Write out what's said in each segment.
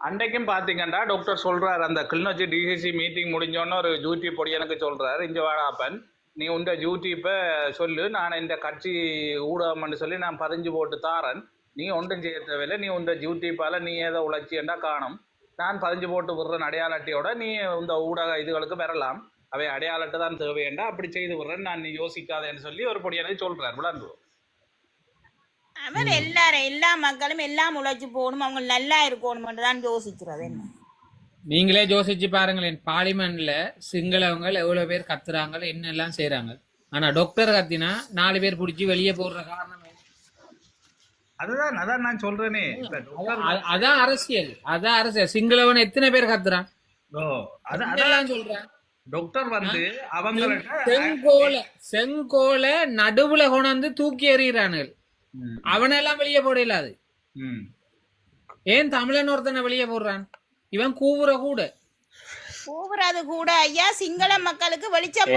அன்றைக்கும் பாத்தீங்கன்னா டாக்டர் சொல்றாரு, அந்த கிளிநொச்சி டிசிசி மீட்டிங் முடிஞ்சோன்னு ஒரு யூடியூப் பொடி எனக்கு சொல்றாரு, இங்க வாடாப்பன் நீ உண்ட யூடியூப்பை சொல்லு, நான் இந்த கட்சி ஊடகம்னு சொல்லி நான் பதிஞ்சு போட்டு தாரன், நீ ஒன்றும் செய்ய தேவையில்லை, நீ உண்ட யூடியூப்பால நீ ஏதோ உழைச்சியண்டா காணும், நான் பதிஞ்சு போட்டு விடுறேன் அடையாளட்டையோட, நீ இந்த ஊடக இதுகளுக்கு வரலாம், அவை அடையாளத்தை தான் தேவையண்டா, அப்படி செய்து விடுறேன், நான் நீ யோசிக்காதேன்னு சொல்லி ஒரு பொடி எனக்கு சொல்றாரு. விளங்கு அவர் எல்லா மக்களும் எல்லாம் உழைச்சு போகணும், அவங்க நல்லா இருக்கணும் தான் யோசிக்கிறது. என்ன நீங்களே யோசிச்சு பாருங்களேன், பார்லிமெண்ட்ல சிங்களவங்க எவ்வளவு பேர் கத்துறாங்க, என்னெல்லாம் செய்யறாங்க. ஆனா டாக்டர் கத்தினா 4 பேர் பிடிச்சி வெளியே போடுற காரணம் அதான் நான் சொல்றேனே. அதான் அரசியல். சிங்களவன் எத்தனை பேர் கத்துறான் சொல்றேன். டாக்டர் வந்து அவங்க செங்கோல நடுவுல கொண்டு தூக்கி எறிகிறானுகள், அவனெல்லாம் வெளியே போட இல்லாது. ஏன் தமிழன் ஒருத்தனை வெளியே போடுறான்? இவன் கூவுறது கூட ஐயா சிங்கள மக்களுக்கு வெளிச்சம்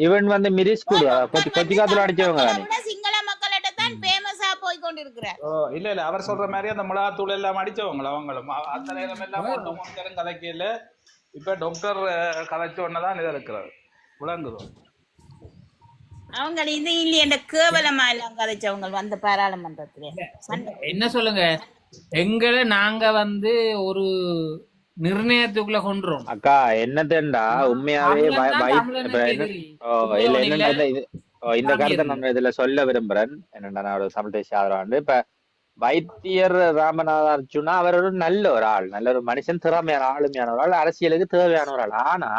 இவன் வந்து மிரிஸ் கூட கொத்தி காத்துல அடிச்சவங்க சிங்கள மக்கள்கிட்ட தான் ஃபேமஸா போய் கொண்டிருக்கிறார். இல்ல அவர் சொல்ற மாதிரி அந்த மிளகாத்தூள் எல்லாம் அடிச்சவங்க அவங்களும் அந்த நேரம் எல்லாம் கதைக்கல. இப்ப டாக்டர் கதைச்ச உடனேதான் இதை இருக்கிறார். விளங்குதோ அவங்க இது இல்லையே இந்த கேவலமா எல்லாம் கதைச்சவங்க வந்த பாராளுமன்றத்துல என்ன சொல்லுங்க. எங்களை நாங்க வந்து ஒரு நிர்ணயத்துக்குள்ள கொண்டுறோம். அக்கா என்னதுண்டா உண்மையாவே இந்த கருத்தை நம்ம இதுல சொல்ல விரும்புறேன். என்னடா நான் ஒரு தமிழ் தேசிய ஆதரவாண்டு இப்ப வைத்தியர் ராமநாதன் அர்ஜுனா அவர் ஒரு நல்ல ஒரு ஆள், நல்ல ஒரு மனுஷன், திறமையான ஆளுமையான ஒரு ஆள், அரசியலுக்கு தேவையான ஒரு ஆள். ஆனா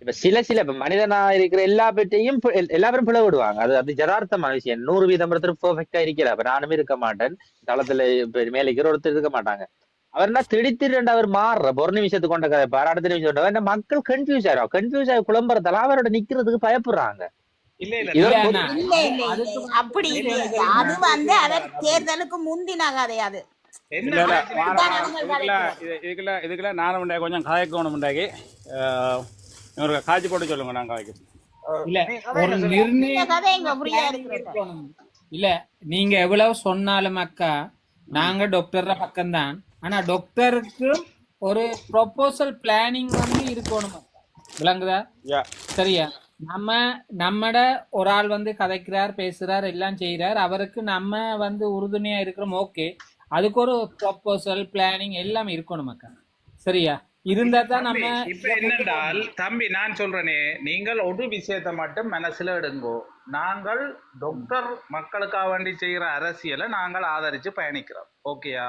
இப்ப சில இப்ப மனிதனா இருக்கிற எல்லா பேர்ட்டையும் எல்லாரும் பிளவிடுவாங்க. அது ஜதார்த்தமான விஷயம். 100% பெர்ஃபெக்டா இருக்கல. அப்ப நானுமே இருக்க மாட்டேன், தளத்துல மேலிக்கிற ஒருத்தர் இருக்க மாட்டாங்க. அவர்னா திடீர்னு அவர் மாறுற ஒரு நிமிஷத்துக்கு கொண்ட கதை பாரு, அடுத்த நிமிஷம் மக்கள் கன்ஃபியூஸ் ஆயிரும். கன்ஃபியூஸ் ஆகி குழம்புறதால அவரோட நிக்கிறதுக்கு பயப்படுறாங்க. அப்படி அது வந்து அவர் தேர்தலுக்கு முந்தின கதை. அது இதுக்குள்ள நானும் கொஞ்சம் காய்க்கணும் உண்டாக்கி காய்ச்சி போட்டு சொல்லுங்க. நான் காய்க்கிறேன். இல்ல நீங்க எவ்வளவு சொன்னாலும் அக்கா, நாங்க டாக்டர் பக்கம்தான். ஆனா டாக்டருக்கு ஒரு ப்ரொபோசல் பிளானிங் வந்து இருக்கணும். விளங்குதா? சரியா? நம்மட ஒரு ஆள் வந்து கதைக்கிறார், பேசுறார், எல்லாம் செய்யறார், அவருக்கு நம்ம வந்து உறுதுணையா இருக்கிறோம். ஓகே, அதுக்கு ஒரு ப்ரொபோசல் பிளானிங் எல்லாம் இருக்கணும் அக்கா. சரியா? இருந்தா தான் நம்ம இப்ப என்னென்றால் தம்பி நான் சொல்றேனே, நீங்கள் ஒரு விஷயத்தை மட்டும் மனசுல எடுங்கோ. நாங்கள் டாக்டர் மக்களுக்காக வேண்டி செய்யற அரசியலை நாங்கள் ஆதரிச்சு பயணிக்கிறோம். ஓகேயா?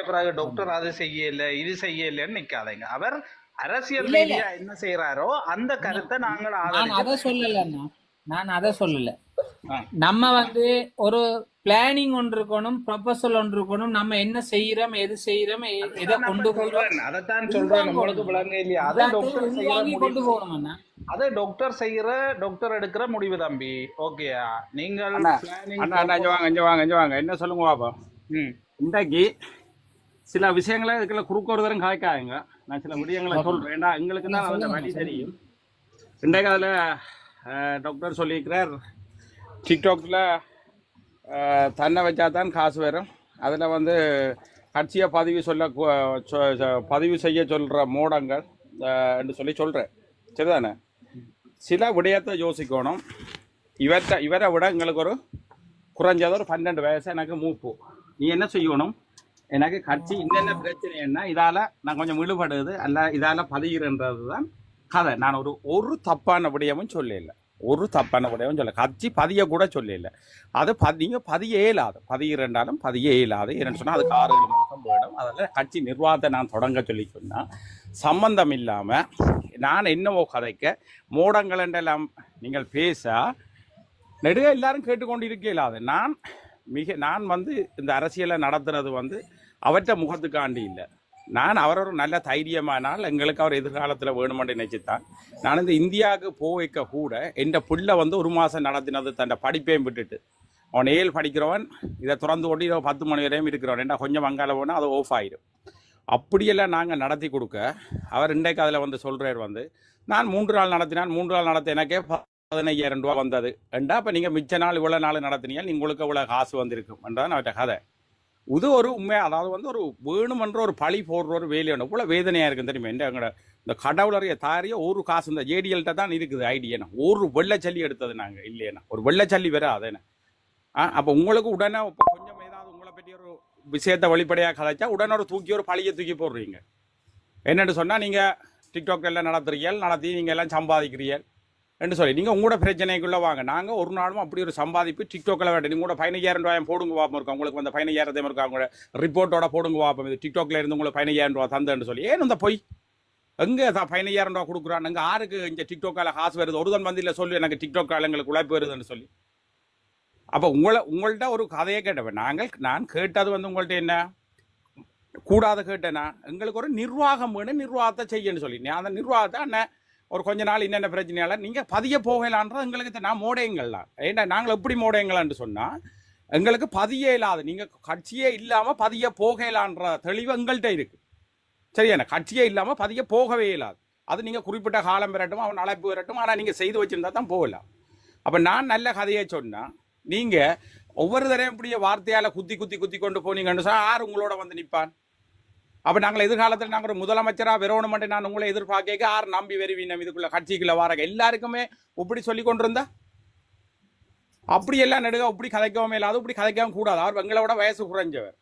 பிறகு டாக்டர் அது செய்யல இது செய்யலன்னு நிக்காதீங்க. அவர் அரசியல் ரீதியா என்ன செய்யறாரோ அந்த கருத்தை நாங்கள் நான் அதை சொல்லல. நம்ம வந்து ஒரு பிளானிங் ஒன்று இருக்கணும், ப்ரொபோசல் ஒன்று இருக்கணும். நம்ம என்ன செய்யறோம், எது செய்யறோம், எதை கொண்டு போறோம், அதைத்தான் சொல்றேன். உங்களுக்கு விளங்க இல்லையா? அதை கொண்டு போகணும். அதை டாக்டர் செய்யற, டாக்டர் எடுக்கிற முடிவு தம்பி. ஓகேயா? நீங்கள் வாங்க என்ன சொல்லுங்க பாப்பா. இன்றைக்கு சில விஷயங்களை இதுக்குள்ள குறுக்க ஒரு தரம் காய்க்காங்க. நான் சில விடயங்களை சொல்றேன். ஏன்னா எங்களுக்கு தான் அதில் வழி தெரியும். இன்றைக்கு அதில் டாக்டர் சொல்லியிருக்கிறார், டிக்டாக்ல தன்னை வச்சா தான் காசு வரும், அதில் வந்து கட்சியை பதிவு செய்ய சொல்கிற மூடங்கள் என்று சொல்கிறேன். சரிதானே? சில விடயத்தை யோசிக்கணும். இவரை விட எங்களுக்கு ஒரு குறைஞ்சது ஒரு 12 வயசு எனக்கு மூப்பு. நீ என்ன செய்யணும்? எனக்கு கட்சி என்னென்ன பிரச்சனை என்ன, இதால் நான் கொஞ்சம் விடுபடுது அல்ல, இதால் பதிகிறன்றது தான் கதை. நான் ஒரு தப்பான விடயமும் சொல்லலை, ஒரு தப்பான விடயமும் சொல்ல, கட்சி பதிய கூட சொல்லலை. அது நீங்கள் பதிய இயலாது, பதிகிறண்டாலும் பதிய இயலாது. என்னன்னு சொன்னால் அதுக்கு 6-7 மாதம் போயிடும். அதில் கட்சி நிர்வாகத்தை நான் தொடங்க சொல்லி சொன்னால் சம்பந்தம் இல்லாமல் நான் என்னவோ கதைக்க மூடங்கள் என்றெல்லாம் நீங்கள் பேச நெடுக எல்லாரும் கேட்டுக்கொண்டு இருக்க இயலாது. நான் வந்து இந்த அரசியலை நடத்துறது வந்து அவற்றை முகத்துக்காண்டி இல்லை. நான் அவரோட நல்ல தைரியமானால் எங்களுக்கு அவர் எதிர்காலத்தில் வேணுமென்று நினைச்சுத்தான். நான் இந்த இந்தியாவுக்கு போய்க்க கூட என் பிள்ளை வந்து 1 மாதம் நடத்தினது தன்னை படிப்பையும் விட்டுட்டு. அவன் 7 படிக்கிறவன், இதை திறந்து ஓட்டி 10 மணி வரையும் இருக்கிறவன். ஏன்னா கொஞ்சம் வங்காள போனால் அது ஆஃப் ஆயிடும். அப்படியெல்லாம் நாங்கள் நடத்தி கொடுக்க அவர் இன்றைக்கு அதில் வந்து சொல்கிறார் வந்து, நான் 3 நாள் நடத்தினான், 3 நாள் நடத்த எனக்கே 15,000 ரூபா வந்தது. ஏண்டா இப்போ நீங்கள் மிச்ச நாள் இவ்வளோ நாள் நடத்தினீங்க, உங்களுக்கு இவ்வளோ காசு வந்திருக்கும் என்றான் அவர்கிட்ட கதை. இது ஒரு உண்மை, அதாவது வந்து ஒரு வேணுமன்ற ஒரு பழி போடுற ஒரு வேலையான போல வேதனையாக இருக்கும் தெரியுமா. எங்களோட இந்த கடவுளறைய தாரிய ஒரு காசு இந்த ஜேடிஎல்கிட்ட தான் இருக்குது ஐடியா. ஒரு வெள்ளச்சல்லி எடுத்தது நாங்கள் இல்லையா, ஒரு வெள்ளச்சல்லி வேற அதேன. அப்போ உங்களுக்கு உடனே இப்போ கொஞ்சம் ஏதாவது உங்களை பற்றி ஒரு விஷயத்தை வெளிப்படையாக கதைச்சா உடனே ஒரு ஒரு பழியை தூக்கி போடுறீங்க. என்னென்னு சொன்னால் நீங்கள் டிக்டாக் எல்லாம் நடத்துறீர்கள், நடத்தி நீங்கள் எல்லாம் சம்பாதிக்கிறீர்கள் என்று சொல்லி நீங்கள் உங்களோட பிரச்சனைக்குள்ளே வாங்க. நாங்கள் ஒரு நாளும் அப்படி ஒரு சம்பாதிப்பு டிக்டாக்கில் வேண்டாம். நீங்கள் கூட 15,000 ரூபாய் போடுங்க வாப்பம் இருக்கோம், உங்களுக்கு வந்து 15,000 இருக்கா, உங்களோட ரிப்போர்ட்டோட போடுங்க வாப்பம், இது டிக்டாக்ல இருந்து உங்களுக்கு 15,000 ரூபா தந்தேன்னு சொல்லி. ஏன் இந்த போய் எங்கே 15,000 ரூபா கொடுக்குறான், எங்கள் யாருக்கு இங்கே டிக்டாக்கால காசு வருது, ஒருதன் வந்து இல்லை சொல்லி எனக்கு டிக்டாக்கால எங்களுக்கு உழைப்பு வருதுன்னு சொல்லி. அப்போ உங்கள்கிட்ட ஒரு கதையை கேட்டவன் நான் கேட்டது வந்து உங்கள்கிட்ட என்ன கூடாத கேட்டேன்னா எங்களுக்கு ஒரு நிர்வாகம் வேணும், நிர்வாகத்தை செய்யணும்னு சொல்லி. அந்த நிர்வாகத்தை அண்ணன் ஒரு கொஞ்ச நாள் என்னென்ன பிரச்சனையால நீங்கள் பதிய போகலான்றது எங்களுக்கு நான் மோடையங்கள்லாம். ஏன்னா நாங்கள் எப்படி மோடையங்களான்னு சொன்னால் எங்களுக்கு பதிய இல்லாது, நீங்கள் கட்சியே இல்லாமல் பதிய போகலான்ற தெளிவு எங்கள்கிட்ட இருக்குது. சரியாண்ணா, கட்சியே இல்லாமல் பதிய போகவே இல்லாது. அது நீங்கள் குறிப்பிட்ட காலம் பெறட்டும், அவன் அழைப்பு பெறட்டும், ஆனால் நீங்கள் செய்து வச்சுருந்தா தான் போகலாம். அப்போ நான் நல்ல கதையை சொன்னால் நீங்கள் ஒவ்வொரு தரையும் இப்படியே வார்த்தையால் குத்தி குத்தி குத்தி கொண்டு போனீங்கன்னு சொன்னால் யார் உங்களோட வந்து நிற்பான்? அப்போ நாங்கள் எதிர்காலத்தில் நாங்கள் ஒரு முதலமைச்சராக வரணுமென்று நான் உங்களை எதிர்பார்க்க யார் நம்பி வருவீனம் இதுக்குள்ள கட்சிக்குள்ள வாரக எல்லாருக்குமே இப்படி சொல்லி கொண்டிருந்தா அப்படி எல்லாம் நடுக இப்படி கதைக்கவும் இல்லாது, இப்படி கதைக்கவும் கூடாது. அவர் எங்களோட வயசு குறைஞ்சவர்,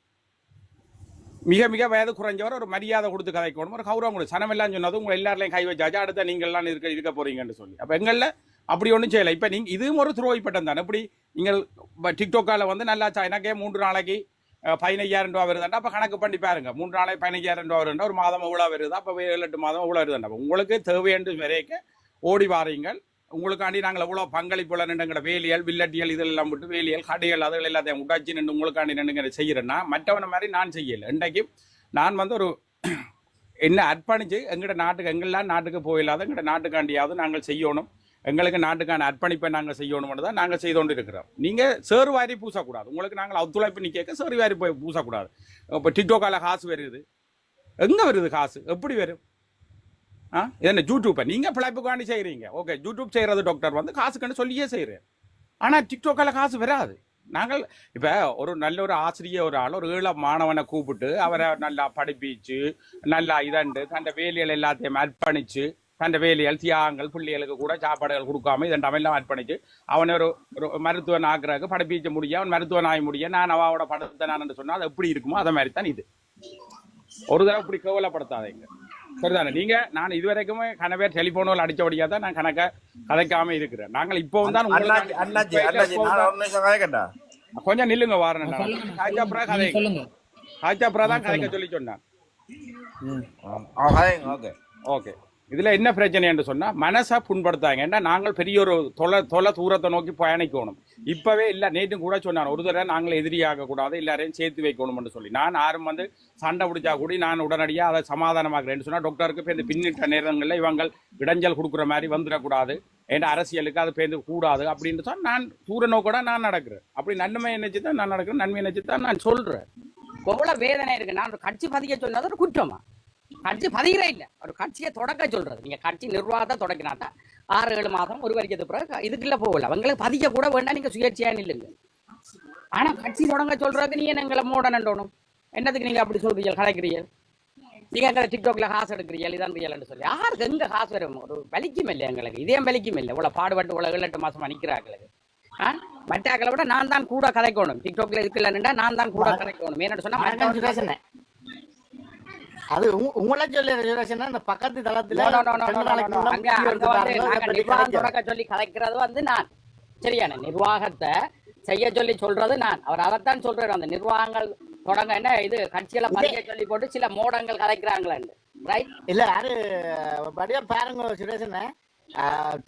மிக மிக வயது குறைஞ்சவர். ஒரு மரியாதை கொடுத்து கதைக்கணும், ஒரு கௌரவம் கொடுத்து. சனமெல்லாம் சொன்னது உங்களை எல்லாரையும் கை வச்சாச்சு, அடுத்த நீங்கள் எல்லாம் இருக்க போறீங்கன்னு சொல்லி. அப்போ எங்களில் அப்படி ஒன்றும் செய்யலை. இப்போ நீங்கள் இதுவும் ஒரு துரோகிப்பட்டம் தானே. இப்படி நீங்கள் டிக்டாக்கால வந்து நல்லா எனக்கே 3 நாளைக்கு 15,000 ரூபா வருதுண்டா, அப்போ கணக்கு பண்ணி பாருங்க. 3 நாளைக்கு 15,000 ரூபா வருதுண்டா, ஒரு மாதம் எவ்வளோ வருது, அப்போ 7-8 மாதம் எவ்வளோ வருதுண்டா. உங்களுக்கு தேவையென்று வரைக்கும் ஓடி வாரீங்கள். உங்களுக்காண்டி நாங்கள் எவ்வளோ பங்களிப்புள்ள நின்றுங்கிற வேலியல் வில்லட்டியல் இதெல்லாம் விட்டு வேலியல் கடைகள் அதுகள் எல்லாத்தையும் உடாச்சி நின்று உங்களுக்காண்டி நின்றுங்கிற செய்கிறேன்னா மற்றவனை மாதிரி நான் செய்யலை. இன்றைக்கு நான் வந்து ஒரு என்ன அர்ப்பணித்து எங்கள்ட நாட்டுக்கு எங்கெல்லாம் நாட்டுக்கு போயில்லாத எங்கள்ட நாட்டுக்காண்டியாவது நாங்கள் செய்யணும், எங்களுக்கு நாட்டுக்கான அர்ப்பணிப்பை நாங்கள் செய்யணும்னு தான் நாங்கள் செய்து கொண்டு இருக்கிறோம். நீங்கள் சேறு வாரி பூசக்கூடாது. உங்களுக்கு நாங்கள் ஒத்துழைப்பு நிற்க சேறு வாரி போய் பூசக்கூடாது. இப்போ டிக்டாக்கால காசு வருது, எங்கே வருது காசு, எப்படி வரும்? என்ன யூடியூப்பை நீங்கள் பிழைப்புக்காண்டி செய்கிறீங்க, ஓகே. யூடியூப் செய்கிறது டாக்டர் வந்து காசுக்குன்னு சொல்லியே செய்கிறேன், ஆனால் டிக்டாக்கால காசு வராது. நாங்கள் இப்போ ஒரு நல்ல ஒரு ஆசிரியர் ஒரு ஆள் ஒரு ஏழை மாணவனை கூப்பிட்டு அவரை நல்லா படிப்பிச்சு நல்லா இதண்டு தன்னை வேலைகள் எல்லாத்தையும் அர்ப்பணித்து தன்னை வேலைகள் தியாகங்கள் பிள்ளைகளுக்கு கூட சாப்பாடுகள் கொடுக்காம இதெல்லாம் எல்லாம் அர்ப்பணிச்சு அவனை ஒரு மருத்துவன் ஆக்குறதுக்கு படிப்பிச்சு முடிய அவன் மருத்துவன் ஆகி முடிய நான் அவாவோட படத்தை நான் சொன்னால் அது எப்படி இருக்குமோ அதை மாதிரி தான் இது. ஒரு தடவை இப்படி கேவலப்படுத்தாதீங்க, சரிதானே? நீங்க நான் இதுவரைக்குமே கணவர் டெலிபோனில் அடிச்சபடியா தான் நான் கதைக்காம இருக்கிறேன். நாங்கள் இப்போ தான் கொஞ்சம் நில்லுங்க வாரேன், காய்ச்சாப்புறா தான் கதைக்க சொல்லி சொன்னான். ஓகே, இதுல என்ன பிரச்சனை என்று சொன்னா மனசை புண்படுத்தாங்க. ஏன்னா நாங்கள் பெரிய ஒரு தொலை தூரத்தை நோக்கி பயணிக்கணும். இப்பவே இல்ல, நேற்றும் கூட சொன்னான் ஒரு தடவை நாங்கள் எதிரியாக கூடாது, எல்லாரையும் சேர்த்து வைக்கணும்னு சொல்லி. நான் யாரும் வந்து சண்டை பிடிச்சா கூட நான் உடனடியாக அதை சமாதானமாக்குறேன்னு சொன்னா டாக்டருக்கு பேருந்து பின்னிட்ட நேரங்களில் இவங்க இடைஞ்சல் கொடுக்குற மாதிரி வந்துடக்கூடாது, ஏன்னா அரசியலுக்கு அது பேருந்து கூடாது அப்படின்னு சொன்னா நான் தூர நோக்கோட நான் நடக்கிறேன். அப்படி நன்மை நினைச்சு தான் நான் நடக்கிறேன், நன்மை நினைச்சு தான் நான் சொல்றேன். எவ்வளவு வேதனை இருக்கு. நான் ஒரு கட்சி பதிக்க சொன்னது ஒரு குற்றமா? கட்சி பதிகிறே இல்லை, ஒரு கட்சியை தொடக்க சொல்றது. நீங்க கட்சி நிர்வாகத்தை தொடக்கினாட்டா 6-7 மாதம் ஒரு வரைக்கும் பிறகு இதுக்குள்ள போகல. அவங்களுக்கு பதிக்க கூட வேண்டாம், நீங்க சுயேட்சையா இல்லைங்க. ஆனா கட்சி தொடங்க சொல்றதுக்கு நீங்க எங்களை மூடணும். என்னதுக்கு நீங்க அப்படி சொல்றீங்க, கலைக்கிறீங்க? நீங்க எங்களை டிக்டாக்ல காசு எடுக்கிறீங்க, இதான் ரியல்னு சொல்லி. யாருக்கு எங்க காசு வரும்? ஒரு வலிக்கும் இல்லை எங்களுக்கு, இதே வலிக்கும் இல்லை. இவ்வளவு பாடுபட்டு இவ்வளவு 7-8 மாசமா நிக்கிறாங்களுக்கு. மற்றாக்களை விட நான் தான் கூட கதைக்கணும். டிக்டாக்ல இருக்குல்லா நான் தான் கூட கதைக்கணும். ஏன்னு சொன்னா அது உங்களை சொல்லி இந்த பக்கத்து தளத்துல சொல்லி கலைக்கிறது வந்து நான் சரியான நிர்வாகத்தை செய்ய சொல்லி சொல்றது நான். அவர் அதைத்தான் சொல்றாரு. அந்த நிர்வாகங்கள் தொடங்க என்ன இது கட்சிகளை பதிய சொல்லி போட்டு சில மோடங்கள் கலைக்கிறாங்களான்னு. ரைட் இல்ல யாரு படியா பாருங்க சுரேஷன்.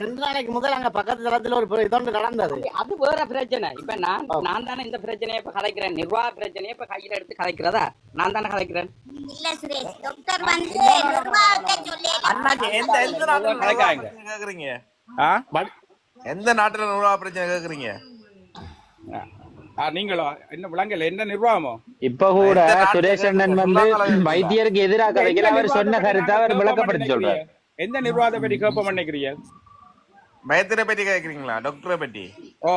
2 நாளைக்கு முதல் அங்க பக்கத்து தளத்துல ஒரு இதொன்று நடந்தது. அது வேற பிரச்சனை. இப்ப நான் தானே இந்த பிரச்சனையை இப்ப கலைக்கிறேன். நிர்வாக பிரச்சனையை இப்ப கையில எடுத்து கலைக்கிறதா நான் தானே கலைக்கிறேன். இல்ல சுரேஷ், டாக்டர் வந்து நிர்வாகத்தை சொல்லி அண்ணாச்சி எந்த நாட்டுல கேக்குறீங்க? எந்த நாட்டுல நிர்வாக பிரச்சனை கேக்குறீங்க? நீங்களோ என்ன விளங்கல என்ன நிர்வாகமோ? இப்ப கூட சுரேஷ் அண்ணன் வந்து வைத்தியருக்கு எதிராக கலைக்கிற அவர் சொன்ன கருத்தை அவர் விளக்கப்படுத்தி சொல்றாரு. எந்த நிர்வாகத்தை பற்றி கேட்ப நினைக்கிறீங்க? வைத்தியரை பற்றி கேக்குறீங்களா? டாக்டரை பற்றி? ஓ,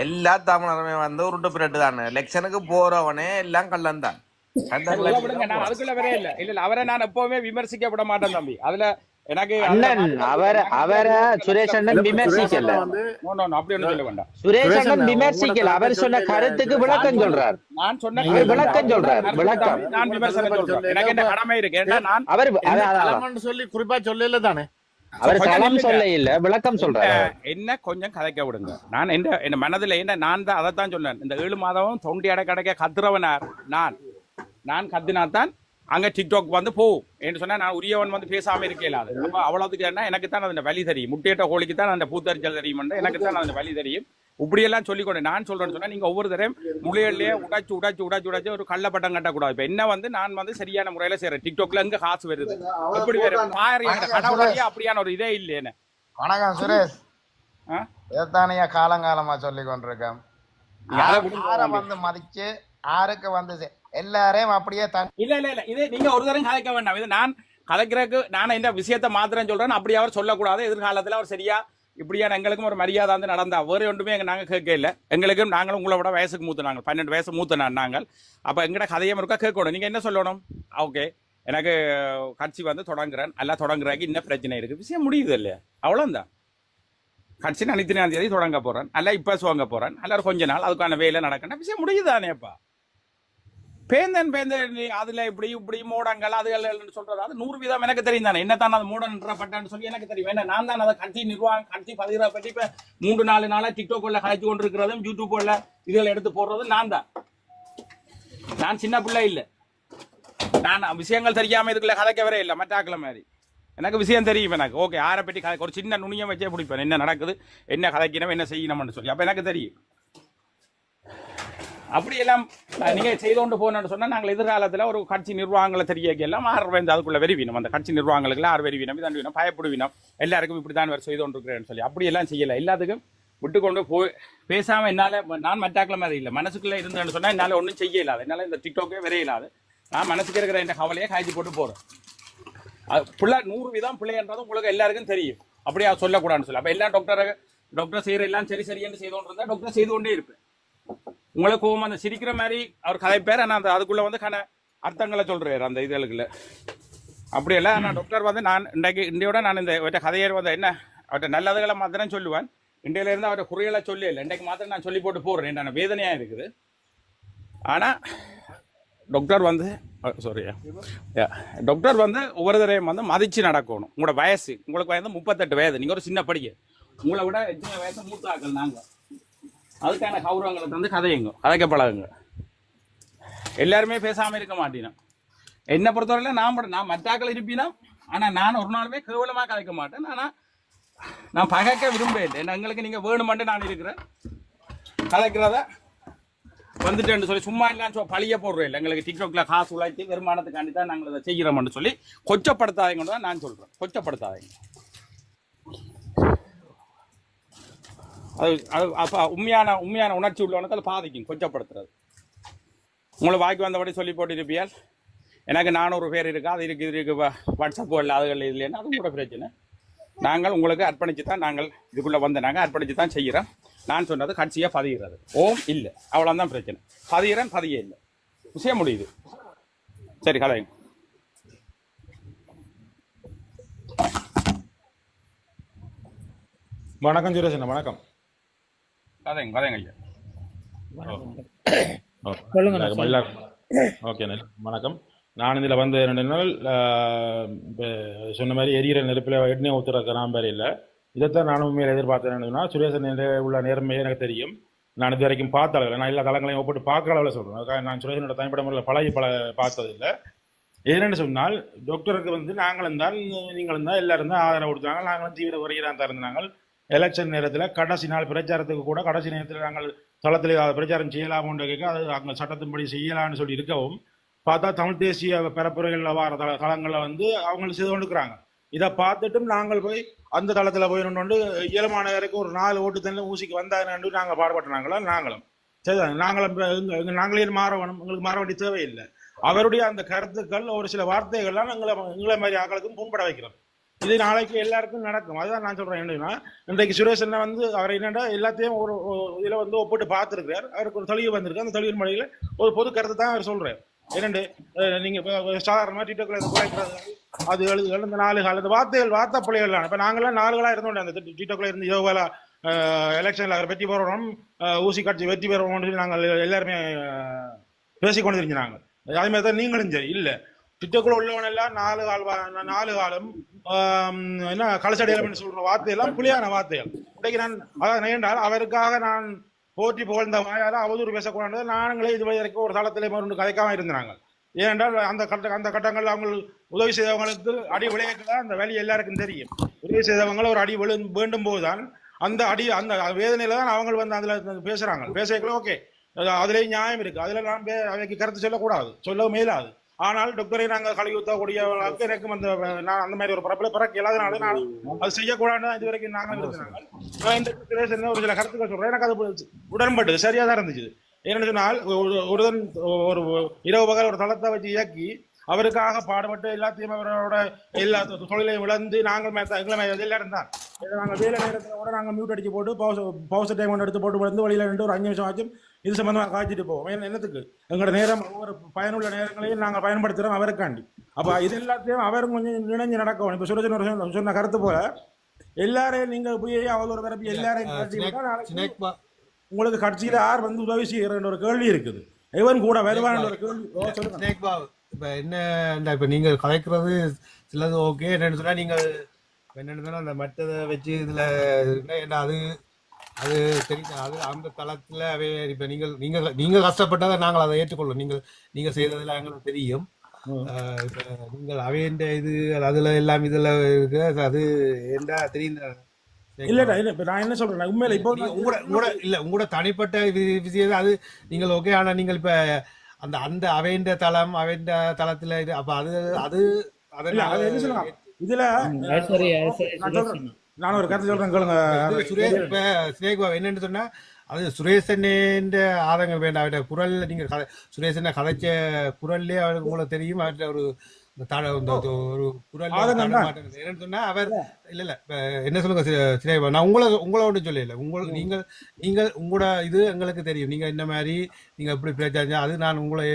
எல்லா தமிழருமே வந்து உருட்டு பிரட்டு தான். எலெக்ஷனுக்கு போறவனே எல்லாம் கள்ளன் தான். விடுங்க, நான் அதுக்குள்ள வரே இல்ல. இல்ல அவரை நான் எப்பவுமே விமர்சிக்க விட மாட்டேன் தம்பி. அதுல எனக்கு அண்ணன் அவரை சுரேஷ் அண்ணன் விமர்சிக்கல. அப்படி ஒண்ணு சொல்ல வேண்டாம். சுரேஷ் அண்ணன் விமர்சிக்கல. அவர் சொன்ன கருத்துக்கு விளக்கம் சொல்றார். நான் சொன்ன விளக்கம் சொல்றார். விளக்கம் நான் விமர்சனம் சொல்றேன். எனக்கு என்ன கடமை இருக்கு. ஏன்னா நான் அவர் சொல்லி குறிப்பா சொல்லல தானே. அவர் களம் சொல்ல இல்ல, விளக்கம் சொல்றாரு. என்ன கொஞ்சம் கதைக்க விடுங்க. நான் என் மனதுல என்ன நான் தான் அதைத்தான் சொன்னேன். இந்த 7 மாதமும் தொண்டி அடைக்க கத்துறவனார் நான் கத்தினாத்தான் அங்க டிக்டாக் வந்து போகும் என்று சொன்னா நான் உரியவன் வந்து பேசாம இருக்கல. அது அவ்வளவுக்கு என்ன எனக்கு தான் அந்த வழி தெரியும். முட்டையிட்ட கோழிக்கு தான் அந்த பூத்தறிச்சல் தெரியும். எனக்கு தான் அந்த வழி தெரியும். இப்படியெல்லாம் சொல்லிக்கொண்டு நான் சொல்றேன்னு சொன்னா நீங்க ஒவ்வொரு தரையும் முளையிலேயே உடைச்சு ஒரு கள்ளப்பட்டம் கட்டக்கூடாது. இப்ப என்ன வந்து நான் வந்து சரியான முறையில செய்யறேன். டிக்டாக்ல எங்க காசு வருது எப்படி கடவுளையே அப்படியான ஒரு இதே இல்லையே. வணக்கம் சுரேஷ். இதைத்தானையா காலங்காலமா சொல்லி கொண்டிருக்கேன். வந்து மதிச்சு ஆருக்கு வந்து எல்லாரையும் அப்படியே இல்ல இதே நீங்க ஒரு தரம் கதைக்க வேண்டாம். இது நான் கதைக்கிறதுக்கு நான் இந்த விஷயத்த மாத்திரம் சொல்றேன். அப்படி அவர் சொல்லக்கூடாது. எதிர்காலத்துல அவர் சரியா இப்படியா எங்களுக்கும் ஒரு மரியாதை வந்து நடந்தா வேறு ஒன்றுமே நாங்கள் கேட்க இல்லை. எங்களுக்கும் நாங்களும் உங்களை விட வயசுக்கு மூத்த நாங்கள் 12 வயசு மூத்த நாங்கள். அப்போ எங்கட கதையும் இருக்கா கேட்கணும். நீங்கள் என்ன சொல்லணும்? ஓகே எனக்கு கட்சி வந்து தொடங்குறேன் எல்லாம் தொடங்குறாங்க. இன்னும் பிரச்சனை இருக்குது விஷயம் முடியுது இல்லையா? அவ்வளோந்தான். கட்சி நான் 23ஆம் தேதி தொடங்க போகிறேன். அல்ல இப்போ சுவங்க போகிறேன். எல்லாரும் கொஞ்ச நாள் அதுக்கான வேலை நடக்கணும். விஷயம் முடியுதானேப்பா. பேந்தன் அதுல இப்படி மூடங்கள் அதுகள் சொல்றது அது 100% எனக்கு தெரியும் தானே. என்னத்தான் அது மூடன்றப்பட்டன்னு சொல்லி எனக்கு தெரியும். ஏன்னா நான் தான் அதை கட்சி நிர்வாகம் கட்சி பதிகிற பற்றி இப்ப 3-4 நாளா டிக்டாக்ல கலைச்சு கொண்டு இருக்கிறதும் யூடியூப்ல இதுகள் எடுத்து போடுறதும் நான் தான். நான் சின்ன பிள்ளை இல்லை. நான் விஷயங்கள் தெரியாம இதுக்குள்ள கதைக்க வரே இல்லை. மற்றாக்களை மாதிரி எனக்கு விஷயம் தெரியும். எனக்கு ஓகே யாரை பற்றி ஒரு சின்ன நுணியம் வச்சே பிடிப்பேன். என்ன நடக்குது என்ன கதைக்கணும் என்ன செய்யணும்னு சொல்லி அப்ப எனக்கு தெரியும். அப்படியெல்லாம் நீங்க செய்தோண்டு போனோம்னு சொன்னா நாங்கள் எதிர்காலத்தில் ஒரு கட்சி நிர்வாகங்களை தெரியலாம் ஆர்வம் அதுக்குள்ள வெறிவினம். அந்த கட்சி நிர்வாகங்களுக்கு ஆறு வெறிவினம் இதான் வினம் பயப்படுவினம். எல்லாருக்கும் இப்படிதான் வேறு செய்தோண்டு இருக்கிறேன்னு சொல்லி அப்படியெல்லாம் செய்யலை. எல்லாத்துக்கும் விட்டு கொண்டு போய் பேசாம என்னால நான் மற்றாக்களை மாதிரி இல்லை. மனசுக்குள்ள இருந்தேன்னு சொன்னா என்னால ஒன்றும் செய்ய இல்லாது. என்னால இந்த டிக்டாக்கே வரையிலாது. நான் மனசுக்கு இருக்கிற இந்த கவலையை காய்ச்சி போட்டு போறேன். பிள்ளை 100% பிள்ளைன்றது உங்களுக்கு எல்லாருக்கும் தெரியும். அப்படியா சொல்லக்கூடாதுன்னு சொல்லி அப்ப எல்லா டாக்டர் செய்யற எல்லாம் சரி என்று செய்தோண்டு இருந்தா டாக்டர் செய்து கொண்டே இருப்பேன். உங்களுக்கு கோவம் அந்த சிரிக்கிற மாதிரி அவர் கதைப்பேர். ஆனால் அந்த அதுக்குள்ள வந்து அர்த்தங்களை சொல்றாரு அந்த இதுகளுக்குள்ள அப்படியெல்லாம். நான் டாக்டர் வந்து நான் இன்றையோட நான் இந்த கதையை வந்து என்ன அவர்கிட்ட நல்லதுகளை மாத்திரம் சொல்லுவேன். இன்றையில இருந்து அவர்கிட்ட குறைகளை சொல்லி இல்லை. இன்றைக்கு மாத்திரம் நான் சொல்லி போட்டு போடுறேன். நான் வேதனையா இருக்குது. ஆனா டாக்டர் வந்து டாக்டர் வந்து ஒவ்வொரு தரையும் வந்து மதிச்சு நடக்கணும். உங்களோட வயசு உங்களுக்கு வயது 38 வயது. நீங்க ஒரு சின்ன படிக்க உங்களை விட எத்தனை வயசு மூத்த ஆக்கள் நாங்க. அதுக்கான கௌரவங்களை வந்து கதையுங்க கதைக்க பழகுங்க. எல்லாருமே பேசாம இருக்க மாட்டேன். என்னை பொறுத்தவரையில நான் மற்றாக்கள் இருப்பினா. ஆனா நான் ஒரு நாளுமே கேவலமா கதைக்க மாட்டேன். ஆனா நான் பகைக்க விரும்புகிறேன். எங்களுக்கு நீங்க வேணுமென்று நான் இருக்கிறேன். கதைக்கிறத வந்துட்டேன்னு சொல்லி சும்மா எல்லாம் பழிய போடுறேன் இல்லை. எங்களுக்கு டிக்டாக்ல காசு உழைச்சி வருமானத்துக்காண்டி தான் நாங்கள் அதை செய்கிறோம்னு சொல்லி கொச்சப்படுத்தாதீங்கன்னு தான் நான் சொல்றேன். கொச்சப்படுத்தாதீங்க. அது அப்போ உண்மையான உணர்ச்சி உள்ளவனுக்கு அதை பாதிக்கும் கொச்சப்படுத்துறது. உங்களை வாய்க்கு வந்தபடி சொல்லி போட்டிருப்பியால் எனக்கு 400 பேர் இருக்கா அது இருக்கு வாட்ஸ்அப்போ இல்லை அதுகள் இல்லைன்னா அது கூட பிரச்சனை. நாங்கள் உங்களுக்கு அர்ப்பணிச்சு தான் நாங்கள் இதுக்குள்ளே வந்து நாங்கள் அர்ப்பணிச்சு தான் செய்கிறோம். நான் சொன்னது கட்சியாக பதிகிறது ஓம் இல்லை அவ்வளோதான் பிரச்சனை. பதிகிறேன் பதிய இல்லை விஷயம் முடியுது. சரி கதைங்க. வணக்கம் சுரேஷன். வணக்கம். கதைங்க ஐயா. ஓகே வணக்கம். நான் இதில் வந்து 2 நாள் சொன்ன மாதிரி எரியிற நெருப்பில் எண்ணெய் ஊற்றுறக்க நான் பேர் இல்லை. இதைத்தான் நானும் உண்மையில் எதிர்பார்த்தேன்னா சுரேஷன் உள்ள நேர்மையே எனக்கு தெரியும். நான் இது வரைக்கும் பார்த்த அளவில் நான் எல்லா தளங்களையும் ஒப்பிட்டு பார்க்குற அளவில் சொல்கிறேன். அதுக்காக நான் சுரேஷனோட தனிப்பட்ட முறையில் பழகி பார்த்ததில்லை. ஏன்னு சொன்னால் டாக்டருக்கு வந்து நாங்களும் தான் நீங்களும் தான் எல்லாரும் தான் ஆதரவு கொடுத்தாங்க. நாங்களும் தீவிர வருகிறான் தான் இருந்தாங்க. எலெக்ஷன் நேரத்தில் கடைசி நாள் பிரச்சாரத்துக்கு கூட கடைசி நேரத்தில் நாங்கள் தளத்தில் பிரச்சாரம் செய்யலாம்னு கேட்க அது அங்கே சட்டத்தின்படி செய்யலாம்னு சொல்லி இருக்கவும் பார்த்தா தமிழ் தேசிய பரப்புரைகளில் வர தளங்களில் வந்து அவங்க செய்து கொண்டுக்கிறாங்க. இதை பார்த்துட்டும் நாங்கள் போய் அந்த தளத்தில் போய் நின்று இயலமான வரைக்கும் ஒரு 4 ஓட்டு தண்ணியில் ஊசிக்கு வந்தாங்கன்னு நாங்கள் பாடுபட்டுனாங்களா நாங்களும் சரி நாங்களே மாற வேணும். எங்களுக்கு மாற வேண்டிய தேவையில்லை. அவருடைய அந்த கருத்துக்கள் ஒரு சில வார்த்தைகள்லாம் எங்களை மாதிரி ஆக்களுக்கும் புண்பட வைக்கிறோம். இது நாளைக்கு எல்லாருக்கும் நடக்கும். அதுதான் நான் சொல்றேன். என்னன்னா இன்றைக்கு சுரேஷ் என்ன வந்து அவர் என்னடா எல்லாத்தையும் ஒரு இதுல வந்து ஒப்பிட்டு பார்த்துருக்கிறார். அவருக்கு ஒரு தெளிவு வந்திருக்கு. அந்த தெளிவின் மொழியில ஒரு பொது கருத்தை தான் அவர் சொல்றாரு. என்னண்டு நீங்க சாதாரணமா டிக்டாக்ல குறைக்கிறது அது எழுதுகள் இந்த 4 கால இந்த வார்த்தை பிள்ளைகள். இப்ப நாங்களாம் 4 காலா இருந்தோம் அந்த டிக்டாக்ல இருந்து யோகால எலெக்ஷன்ல அவர் வெற்றி பெறணும், ஊசி காட்சி வெற்றி பெறணும்னு சொல்லி நாங்கள் எல்லாருமே பேசிக்கொண்டு தெரிஞ்சுனாங்க. அதே மாதிரி தான் நீங்களும் சரி இல்ல டிக்டாக்ல உள்ளவன் எல்லாம் 4 காலம் என்ன கலசடையலம்னு சொல்ற வார்த்தையெல்லாம் புலியான வார்த்தைகள். இன்றைக்கு நான் அதான் என்றால் அவருக்காக நான் போற்றி புகழ்ந்த வாயால அவதூறு பேசக்கூடாது. நாங்களே இது வரைக்கும் ஒரு தளத்திலே மருந்து கதைக்காம இருந்தாங்க. ஏனென்றால் அந்த கட்டங்கள் அவங்க உதவி செய்தவங்களுக்கு அடி விளையாட்டுதான் அந்த வேலை எல்லாருக்கும் தெரியும். உதவி செய்தவங்களை ஒரு அடி வேண்டும் போதுதான் அந்த அடி அந்த வேதனையில தான் அவங்க வந்து அதுல பேசுறாங்க. பேசக்கலாம் ஓகே, அதுலேயும் நியாயம் இருக்கு. அதுல நான் அவைக்கு கருத்து சொல்லக்கூடாது, சொல்ல மேலாது. ஆனால் டாக்டரை நாங்கள் கழுவி ஊற்றக்கூடிய எனக்கும் நான் அந்த மாதிரி ஒரு பிறக்க இல்லாதனால நான் அது செய்யக்கூடாதுன்னு இது வரைக்கும் நாங்கள் இருந்தாங்க. ஒரு சில கருத்துக்கள் சொல்றேன். எனக்கு அது உடன்பட்டு சரியா தான் இருந்துச்சு. ஏன்னு சொன்னால் ஒருதன் ஒரு இரவு பகல் ஒரு தளத்தை வச்சு இயக்கி அவருக்காக பாடுபட்டு எல்லாத்தையும் அவரோட எல்லா தொழிலையும் இழந்து நாங்கள் எல்லாரும் தான் நாங்கள் வேலை நேரத்தில் கூட நாங்கள் மியூட் அடிச்சு போட்டு பவுசர் டைம் ஒன்று எடுத்து போட்டு வந்து வழியில் நின்று ஒரு 5 நிமிஷம் ஆச்சும் இது சம்பந்தமாக காய்ச்சிட்டு போவோம். என்னத்துக்கு எங்களோட நேரம் ஒவ்வொரு பயனுள்ள நேரங்களையும் நாங்கள் பயன்படுத்துகிறோம் அவருக்காண்டி. அப்போ இது எல்லாத்தையும் அவரும் கொஞ்சம் இணைஞ்சு நடக்கும். இப்போ சுரேஷன் சொன்ன கருத்து போல எல்லாரையும் நீங்கள் போய் அவரோட தரப்பு எல்லாரையும் உங்களுக்கு கட்சியில் யார் வந்து உதவி செய்யற ஒரு கேள்வி இருக்குது. இவன் கூட வருவான ஒரு கேள்வி. இப்போ என்ன இப்போ நீங்கள் கலைக்கிறது சிலது ஓகே. என்னென்னு சொன்னால் நீங்கள் என்னென்னு சொன்னால் அந்த மற்றதை வச்சு இதில் இருக்குன்னா என்ன அது தெரியும். அது அந்த தளத்தில் அவை இப்போ நீங்கள் கஷ்டப்பட்டதை நாங்கள் அதை ஏற்றுக்கொள்ளும். நீங்கள் செய்கிறதுல எங்களுக்கு தெரியும். இப்போ நீங்கள் அவையன்ற இது அதில் எல்லாம் இதில் இருக்கு. அது என்ன தெரியும். இல்லடா இல்ல இப்ப நான் என்ன சொல்றேன் உண்மையில இப்போ உங்களோட தனிப்பட்ட விஷயம் அது நீங்கள் ஓகே. ஆனால் நீங்கள் இப்போ அந்த அவைன்ற தளத்துல இது அப்ப அது என்ன சொல்லலாம் இதுல நான் ஒரு கருத்து சொல்றேன் கேளுங்க. சுரேஷ் இப்ப ஸ்னேக் பாபு என்னன்னு சொன்னா அது சுரேசன் ஆதங்கம் வேண்டாம். அவருடைய குரல் நீங்க சுரேசன் கதைச்ச குரல்லே அவருக்கு உங்களுக்கு தெரியும். அவர்கிட்ட ஒரு ஒரு குரல் என்னன்னு சொன்னா அவர் இல்ல என்ன சொல்லுங்க ஸ்னேக். நான் உங்களை ஒன்றும் சொல்லல. நீங்கள் உங்களோட இது எங்களுக்கு தெரியும். நீங்க என்ன மாதிரி நீங்க எப்படி பேசாங்க அது நான் உங்களை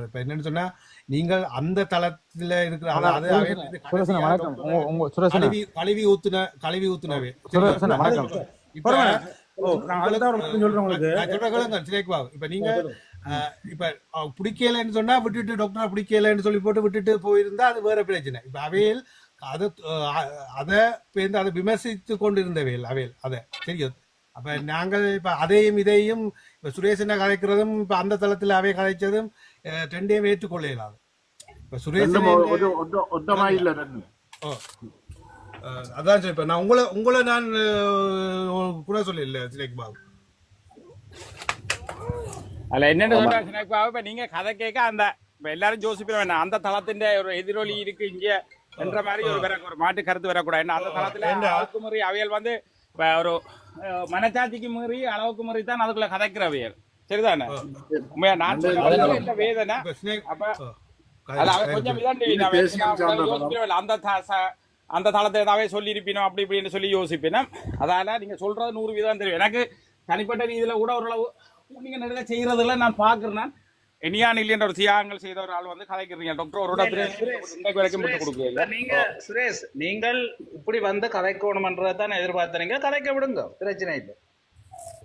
இப்ப என்னன்னு சொன்னா நீங்கள் அந்த தளத்துல இருக்கிற கழுவி ஊத்துனவே இப்ப நீங்க இப்ப பிடிக்கலன்னு சொன்னா விட்டுட்டு டாக்டரா பிடிக்கலன்னு சொல்லி போட்டு விட்டுட்டு போயிருந்தா அது வேற பிரச்சனை. இப்ப அவையில் அதை விமர்சித்து கொண்டிருந்தவையில் அவையில் அதை தெரியும். அப்ப நாங்கள் இப்ப அதையும் இதையும் இப்ப சுரேஷனை கதைக்கிறதும் இப்ப அந்த தளத்துல அவை கதைச்சதும் ரெண்டையும் ஏற்றுக்கொள்ள இயலாது. இப்ப சுரேஷ் அதான் இப்ப நான் உங்களை நான் கூட சொல்லல சினேக் பாபு. அதுல என்னன்னு சொல்றேன் சினேக் பாபு. இப்ப நீங்க கதை கேட்க அந்த இப்ப எல்லாரும் யோசிப்பிட வேண்டாம். அந்த தளத்தின் ஒரு எதிரொலி இருக்கு இங்க என்ற மாதிரி ஒரு மாட்டு கருத்து வரக்கூடாது. என்ன அந்த தளத்துல அளவுக்கு மீறி அவையல் வந்து ஒரு மனச்சாட்சிக்கு மீறி அளவுக்கு மீறி தான் அதுக்குள்ள கதைக்கிற அவையல் சரிதானே. உண்மையா நான் சொல்ல வேதனை. அப்ப கொஞ்சம் அந்த தளத்தை ஏதாவது சொல்லியிருப்பினோம் அப்படி இப்படின்னு சொல்லி யோசிப்பினோம். அதால நீங்க சொல்றது 100% தெரியும். எனக்கு தனிப்பட்ட ரீதியில கூட ஓரளவு நீங்க நிறைய செய்யறதுல நான் பாக்குறேன். இனியான் இல்லைன்ற ஒரு தியாகங்கள் செய்த ஒரு ஆள் வந்து கதைக்கிறீங்க டாக்டர் ஒரு வரைக்கும் விட்டு கொடுக்கல. நீங்க சுரேஷ் நீங்கள் இப்படி வந்து கதைக்கணும்ன்றதான் எதிர்பார்த்தீங்க. கதைக்க விடுங்க, பிரச்சனை இல்லை.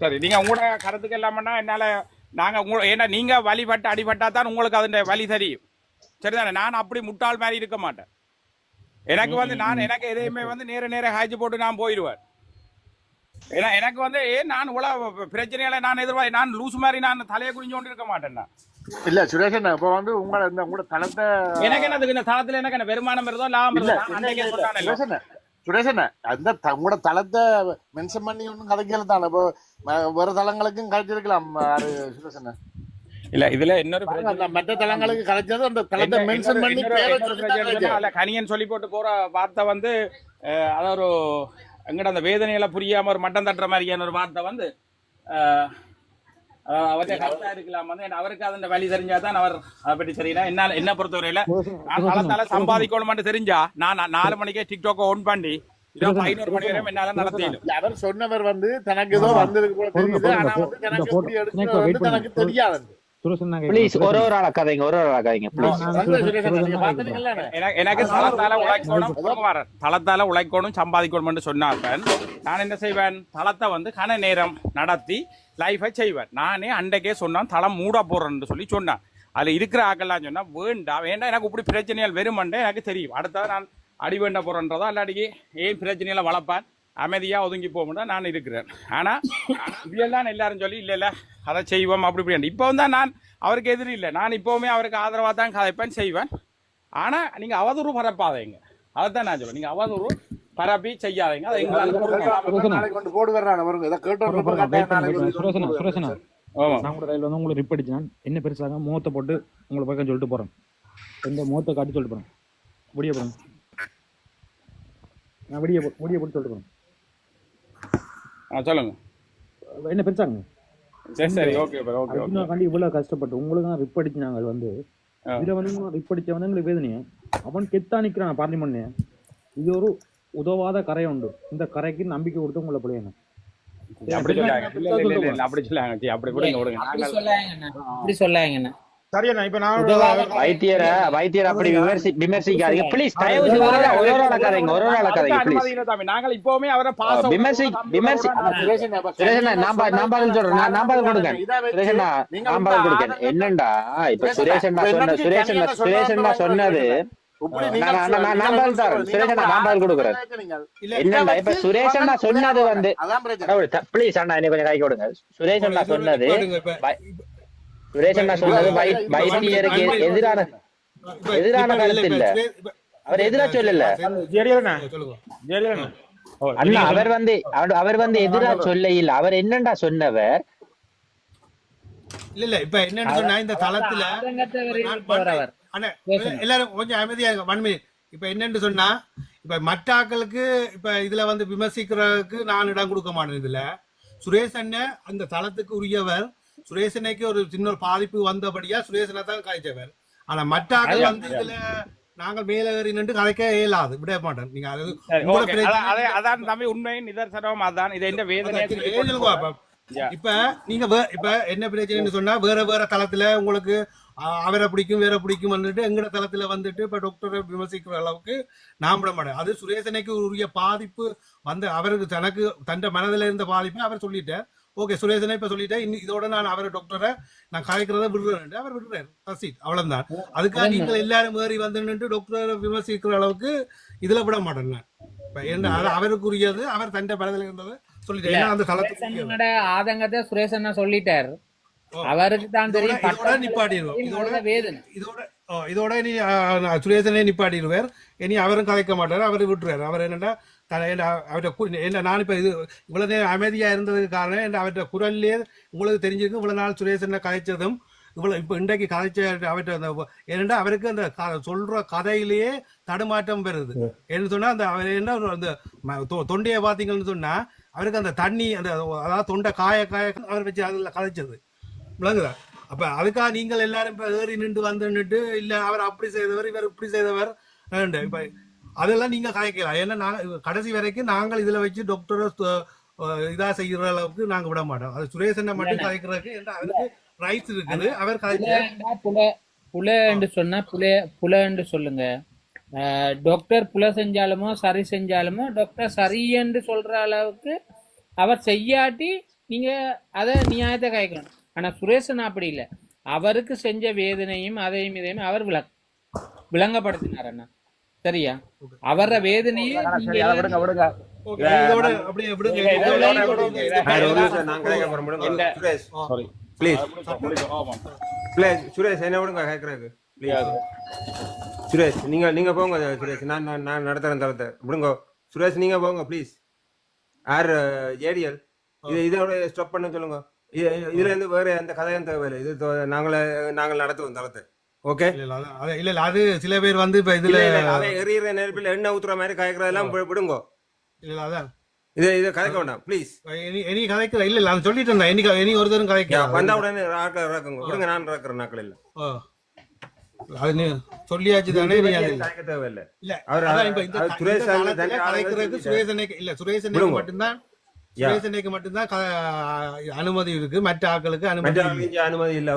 சரி நீங்க உங்களோட கருத்துக்கு எல்லாமன்னா என்னால நாங்க ஏன்னா நீங்க வழிபட்டு அடிபட்டா தான் உங்களுக்கு அதோட வழி தெரியும் சரிதானே. நான் அப்படி முட்டாள் மாதிரி இருக்க மாட்டேன். எனக்கு வந்து எனக்கு எதையுமே வந்து நேர ஹாய்ச்சி போட்டு நான் போயிடுவேன். ஏன்னா எனக்கு வந்து நான் இவ்வளவு பிரச்சனைகளை நான் எதிர்பார்த்து நான் லூஸ் மாதிரி நான் தலையை குனிஞ்சோண்டு இருக்க மாட்டேன். இல்ல சுரேஷன் இப்ப வந்து உங்களோட தளத்தை எனக்கு என்ன இந்த தளத்துல எனக்கு என்ன வருமானம் இருந்தோ லாபம் இருந்தோ சுரேஷன் அந்த உங்களோட தளத்தை மென்ஷன் பண்ணி ஒன்றும் கதைக்கல தானே. இப்போ வேற தளங்களுக்கும் கதைச்சிருக்கலாம் சுரேஷன். இல்ல இதுல இன்னொரு மற்ற தளங்களுக்கு கலைச்சது அந்த தளத்தை மென்ஷன் பண்ணி கனியன் சொல்லி போட்டு போற வார்த்தை வந்து அத ஒரு எங்கட அந்த வேதனையில புரியாம ஒரு மட்டம் தட்டுற மாதிரியான ஒரு வார்த்தை வந்து அவர்கிட்ட கருத்தா இருக்கலாம் வந்து அவருக்கு அதன் வழி தெரிஞ்சாதான் அவர் அதை பற்றி சரியா என்ன பொறுத்தவரையில நான் தளத்தால சம்பாதிக்கணும் தெரிஞ்சா நான் 4 மணிக்கே டிக்டாக் ஓன் பண்ணி 500 மணி நேரம் என்னால நடத்திடும். அவர் சொன்னவர் வந்து தனக்கு ஏதோ வந்திருக்கு போல தெரியுது, ஆனா வந்து தனக்கு எப்படி எடுக்கிறது வந்து தனக்கு தெரியாது. ப்ளீஸ் ஒரு ஆளா கதைங்க, ஒரு ஆளா கதைங்க ப்ளீஸ். எனக்கு தளத்தால உழைக்கணும் சம்பாதிக்கணும் சொன்னாப்ப நான் என்ன செய்வேன், தளத்தை வந்து கன நேரம் நடத்தி லைஃபை செய்வேன். நானே அன்றைக்கே சொன்னான் தளம் மூட போறேன்னு சொல்லி சொன்னான். அதுல இருக்கிற ஆக்கெல்லாம் சொன்னா வேண்டாம் எனக்கு இப்படி பிரச்சனைகள் வெறுமண்டே எனக்கு தெரியும். அடுத்தது நான் அடி வேண்ட போறேன்றதோ இல்லாட்டிக்கு ஏன் பிரச்சனையில வளர்ப்பான் அமைதியா ஒதுங்கி போகும்னா நான் இருக்கிறேன். ஆனா இதெல்லாம் எல்லாரும் சொல்லி இல்ல அதை செய்வோம் அப்படி இப்படி. இப்போ வந்து நான் அவருக்கு எதிரி இல்லை, நான் இப்பவுமே அவருக்கு ஆதரவா தான் கதைப்பேன் செய்வேன். ஆனா நீங்க அவதூறு பரப்பாதீங்க, அதைத்தான் நான் சொல்லுவேன். நீங்க அவதூறு பரப்பி செய்யாதீங்க. அதை உங்களுக்கு ரிப் அடிச்சு நான் என்ன பெருசாக முகத்தை போட்டு உங்களை பக்கம் சொல்லிட்டு போறேன். எந்த முகத்தை காட்டி சொல்லிட்டு போறேன். முடிய போறேன் நான் முடிய போட்டு சொல்லிட்டு போறேன். சொல்லுங்க என்ன பெருசாங்க. சரி ஓகே ஓகே. அர்ஜுனாக்காண்டி இவ்வளவு கஷ்டப்பட்டு உங்களுக்கு தான் ரிப் அடிச்சு நாங்கள் வந்து இதுல வந்து ரிப் அடிச்ச வந்து எங்களுக்கு வேதனையே. அவன் கெத்தா நிக்கிறான் பார்லிமெண்ட். இது ஒரு உதவாத கரை உண்டு. இந்த கரைக்கு நம்பிக்கை கொடுத்து உங்களை பிள்ளைங்க அப்படி சொல்லாங்க. அப்படி அப்படி சொல்லாங்க. சரியா இப்ப நான் வைத்தியர் அப்படி விமர்சிக்காதீங்க ப்ளீஸ். தயவு செய்து ஒரு ஆளா கதைங்க, ஒரு ஆளா கதைங்க ப்ளீஸ். நாங்கள் இப்பவுமே அவரை பாஸ் சுரேஷனா நான் பதில் சொல்றேன். நான் பதில் கொடுக்கேன் சுரேஷனா, நான் பதில் கொடுக்கேன். என்னண்டா இப்ப சுரேஷனா சொன்னது நான் பதில் தரேன். சுரேஷனா நான் பதில் கொடுக்குறேன். என்னண்டா இப்ப சுரேஷனா சொன்னது வந்து ப்ளீஸ் அண்ணா என்ன கொஞ்சம் கை கொடுங்க. சுரேஷனா சொன்னது வைத்தியருக்கு எதிரான கருத்து இல்ல, அவர் எதிரா சொல்லல அண்ணா. அவர் வந்து எதிரா சொல்ல இல்ல. அவர் என்னண்டா சொன்னவர் இல்ல இப்ப என்னன்னு சொன்னா இந்த தளத்துல எல்லாரும் கொஞ்சம் அமைதியாக 1 minute. இப்ப என்னன்னு சொன்னா இப்ப மற்ற ஆக்களுக்கு இப்ப இதுல வந்து விமர்சிக்கிறதுக்கு நான் இடம் கொடுக்க மாட்டேன். இதுல சுரேஷ் அண்ணன் அந்த தளத்துக்கு உரியவர். சுரேஷனுக்கு ஒரு சின்ன பாதிப்பு வந்தபடியா சுரேஷனை தான் காய்ச்சவர். ஆனா மற்ற ஆக்கள் வந்து இதுல நாங்கள் மேலேறி நின்று கதைக்க இயலாது, விட மாட்டேன். நீங்க அதான் தம்பி உண்மையின் நிதர்சனம் அதான். இது என்ன வேதனை இப்ப நீங்க இப்ப என்ன பிரச்சனைன்னு சொன்னா வேற தளத்துல உங்களுக்கு அவரை பிடிக்கும் வேற பிடிக்கும் வந்துட்டு எங்கட தளத்துல வந்துட்டு இப்ப டாக்டரை விமர்சிக்கிற அளவுக்கு நான் விட மாட்டேன். அது சுரேஷனுக்கு உரிய பாதிப்பு வந்து அவருக்கு தனக்கு தன் மனதில இருந்த பாதிப்பு அவர் சொல்லிட்டார். ஓகே சுரேஷனை இப்ப சொல்லிட்டேன். இதோட நான் அவரை டாக்டரை நான் கலைக்கிறத விடுறேன். அவர் விடுறாரு அவ்வளவுதான். அதுக்காக நீங்கள் எல்லாரும் ஏறி வந்து டாக்டரை விமர்சிக்கிற அளவுக்கு இதுல விட மாட்டேன். அவருக்குரியது அவர் தன் மனதில் இருந்தது சொல்லிட்டேன். அந்த தளத்துக்கு ஆதங்கத்தை சுரேஷன் சொல்லிட்டாரு. அவருக்கு தான் தெரியும். நிப்பாட்டிடுவோம். இதோட இனி சுரேஷனே நிப்பாட்டிடுவார். இனி அவரும் கலைக்க மாட்டார், அவர் விட்டுருவார். அவர் என்னன்னா அவர்கிட்ட நான் இப்ப இது இவ்வளவு நேரம் அமைதியா இருந்ததுக்கு காரணம் அவர்கிட்ட குரல்லே உங்களுக்கு தெரிஞ்சிருக்கு. இவ்வளவு நாள் சுரேஷனை கதைச்சதும் இவ்வளவு இப்ப இன்றைக்கு கதைச்ச அவர்கிட்ட ஏன்னா அவருக்கு அந்த சொல்ற கதையிலேயே தடுமாற்றம் பெறுது. என்ன சொன்னா அந்த அவர் என்ன அந்த தொண்டையை பாத்தீங்கன்னு சொன்னா அவருக்கு அந்த தண்ணி அந்த அதாவது தொண்டை காய அவர் வச்சு அதுல கதைச்சது விளங்குதா. அப்ப அதுக்காக நீங்கள் எல்லாரும் இப்ப ஏறி நின்று வந்துட்டு இல்ல அவர் அப்படி செய்தவர் இவர் இப்படி செய்தவர் இப்ப அதெல்லாம் நீங்க கதைக்கலாம். ஏன்னா நாங்க கடைசி வரைக்கும் நாங்கள் இதுல வச்சு டாக்டரை இதா செய்யற அளவுக்கு நாங்க விட மாட்டோம். அது சுரேஷனை மட்டும் கதைக்கிறதுக்கு அவருக்கு ரைட்ஸ் இருக்குது. அவர் புல என்று சொன்னா புல என்று சொல்லுங்க. டாக்டர் புல செஞ்சாலுமோ சரி செஞ்சாலுமோ டாக்டர் சரி என்று சொல்ற அளவுக்கு அவர் செய்யாட்டி நீங்க அத நியாயத்தை கதைக்கணும். ஆனா சுரேஷன் அப்படி இல்லை. அவருக்கு செஞ்ச வேதனையும் அதையும் இதையும் அவர் விளங்கப்படுத்தினார் அண்ணா. சரியா? அவர வேதனையை சுரேஷ் என்ன விடுங்க கேட்கறதுக்கு. சுரேஷ் நீங்க போங்க. சுரேஷ் நான் நடத்துறேன் தரத்தை விடுங்க. சுரேஷ் நீங்க போங்க ப்ளீஸ். ஆர் ஜேடிஎல் இதோட ஸ்டாப் பண்ண சொல்லுங்க. இதுல இருந்து வேற எந்த கதையும் தேவையில்லை. இது நாங்கள் நடத்துவோம் தளத்தை. ஓகே இல்ல அது சில பேர் வந்து இப்ப இதுல எறிகிற நெருப்பில் எண்ணெய் ஊத்துற மாதிரி காய்க்கிறதெல்லாம் விடுங்க. இல்ல அதான் இதை கதைக்க வேண்டாம் ப்ளீஸ். இனி கதைக்கிற இல்ல நான் சொல்லிட்டு இருந்தேன். இனி ஒருத்தரும் கதைக்க வந்தா உடனே ஆட்கள் இறக்குங்க. விடுங்க, நான் இறக்குறேன் நாட்கள் இல்ல. அது நீ சொல்லியாச்சு தானே. கதைக்க தேவையில்லை. இல்ல அவர் சுரேஷ் கதைக்கிறதுக்கு சுரேஷனுக்கு மட்டும்தான் அனுமதி இருக்கு. மற்ற ஆட்களுக்கு அனுமதி இல்ல.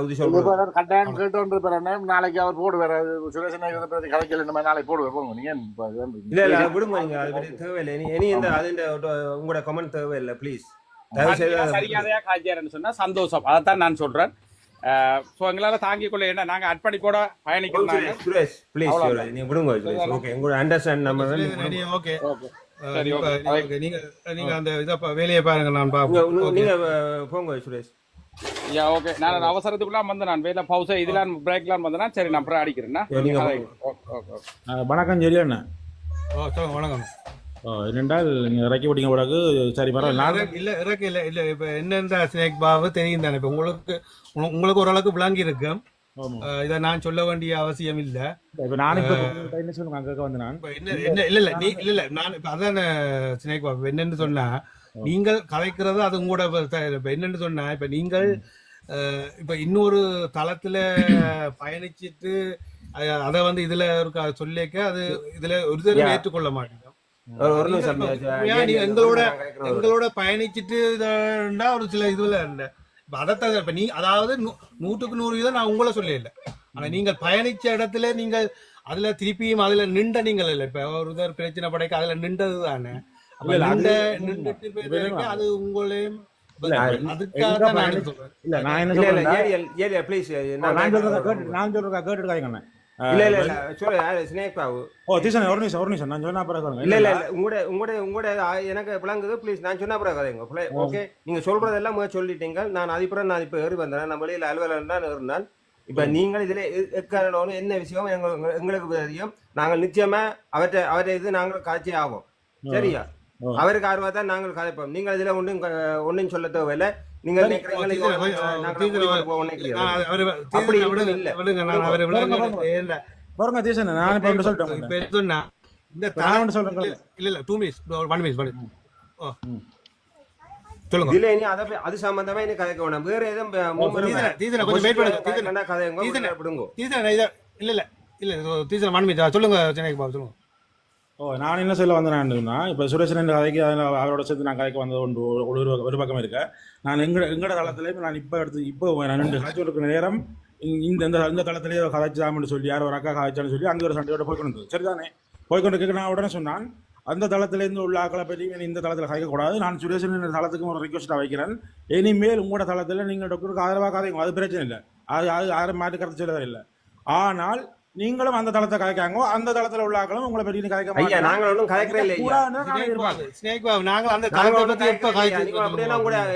கட்டாயம் கேட்டு நாளைக்கு அவர் போடுவார். சுரேஷன் கதைக்கல நாளைக்கு போடுவார். நீங்க இல்ல இல்ல விடுங்க, நீங்க அதை பற்றி தேவையில்லை. இனி இந்த அதுண்ட உங்களோட கமெண்ட் தேவையில்லை ப்ளீஸ். சரியாதையா காய்ச்சாருன்னு சொன்னா சந்தோஷம். அதைத்தான் நான் சொல்றேன். எங்களால தாங்கிக் கொள்ள என்ன நாங்க அர்ப்பணிப்போட பயணிக்கிறோம். சுரேஷ் ப்ளீஸ் நீங்க விடுங்க. ஓகே, உங்களோட அண்டர்ஸ்டாண்ட் நம்ம ஓகே. நீங்க அந்த இத வேலையை பாருங்க, நான் பாப்போம். நீங்க போங்க சுரேஷ். ஓகே, நான் அவசரத்துக்குள்ள வந்து நான் வேலை பவுஸ் இதெல்லாம் பிரேக்லாம் வந்தேன்னா சரி நான் அப்புறம் அடிக்கிறேன்னா. வணக்கம் சரி அண்ணா. வணக்கம். என்னென்றால் நீங்கள் இறக்கி விட்டீங்க பிறகு சரி பரவாயில்ல. இல்லை இறக்க இல்லை இல்லை இப்போ என்னென்ற ஸ்னேக் பாபு தெரியும் தானே. இப்போ உங்களுக்கு ஓரளவுக்கு விளங்கி இருக்கும். இதை நான் சொல்ல வேண்டிய அவசியம் இல்லை. இப்போ நான் இப்போ என்ன சொல்லுங்க அங்கே வந்து நான் என்ன இல்லை இல்லை நீ இல்லை இல்லை நான் இப்போ அதான் ஸ்னேக் பாபு என்னென்னு சொன்னா நீங்கள் கலைக்கிறது அது உங்களோட. இப்போ என்னென்னு சொன்னா இப்போ நீங்கள் இப்போ இன்னொரு தளத்துல பயணிச்சுட்டு அதை வந்து இதுல இருக்க சொல்லிக்க அது இதுல ஒரு தடவை ஏற்றுக்கொள்ள மாட்டேங்க. எங்களோட பயணிச்சுட்டு ஒரு சில இதுல இருந்த அதைத்தான் இப்ப நீ அதாவது 100% நான் உங்களை சொல்லல. ஆனா நீங்கள் பயணிச்ச இடத்துல நீங்கள் அதுல திருப்பியும் அதுல நின்ற நீங்கள் இல்ல. இப்ப ஒரு பிரச்சனை படைக்க அதுல நின்றது தானே. அது உங்களையும் அதுக்காக நான் சொல்றேன். இல்ல இல்ல இல்ல சொல்ல ஸ்னேக் பாபு. தீசன் ஒரு நிமிஷம் நான் சொன்னா அப்புறம் இல்ல இல்ல உங்களோட எனக்கு விளங்குது. ப்ளீஸ் நான் சொன்னா அப்புறம் கதைங்க. ஓகே, நீங்க சொல்றதெல்லாம் சொல்லிட்டீங்க. நான் அதுக்கப்புறம் நான் இப்ப ஏறி வந்தேன். நான் வெளியில அலுவலகம் தான் இருந்தான். இப்ப நீங்கள் இதுல எக்காரணம் என்ன விஷயம் எங்களுக்கு தெரியும். நாங்கள் நிச்சயமா அவற்றை இது நாங்கள் காட்சி ஆகும். சரியா? அவருக்கு ஆர்வா தான் நாங்கள் கதைப்போம். நீங்கள் இதுல ஒன்றும் சொல்ல தேவையில்லை. நீங்க அது சம்பந்தமா கதைக்க வேணாம். வேற சொல்லுங்க. நான் என்ன சொல்ல வந்தேன்னா இப்போ சுரேஷன் கதைக்கு அவரோட சேர்த்து நான் கதைக்க வந்தது ஒரு பக்கம் இருக்க. நான் எங்கட தளத்திலேயே நான் இப்போ நான் 2 காட்சி இருக்கிற நேரம் இந்த தளத்திலேயே கதைச்சாமன்னு சொல்லி யார் ஒரு அக்கா கதைச்சான்னு சொல்லி அங்கே ஒரு சண்டையோட போய்க்கொண்டு சரிதானே போய்கொண்டு நான் உடனே சொன்னான் அந்த தளத்திலேருந்து உள்ள ஆக்களை பற்றி இந்த தளத்தில் கதைக்கக்கூடாது. நான் சுரேஷன் தளத்துக்கும் ஒரு ரிக்வஸ்ட்டாக வைக்கிறேன். இனிமேல் உங்களோட தளத்தில் நீங்கள் டாக்டருக்கு ஆதரவாக கதைங்க, அது பிரச்சனை இல்லை. அது யாரும் மாற்றி கருத்து சொல்லவே இல்லை. ஆனால் நீங்களும் அந்த தளத்தை கதைக்காங்க, அந்த தளத்துல உள்ள ஆக்களும் உங்களை பற்றி கதைக்க ஐயா. நாங்கள் ஒன்றும் கதைக்கிறே இல்லை.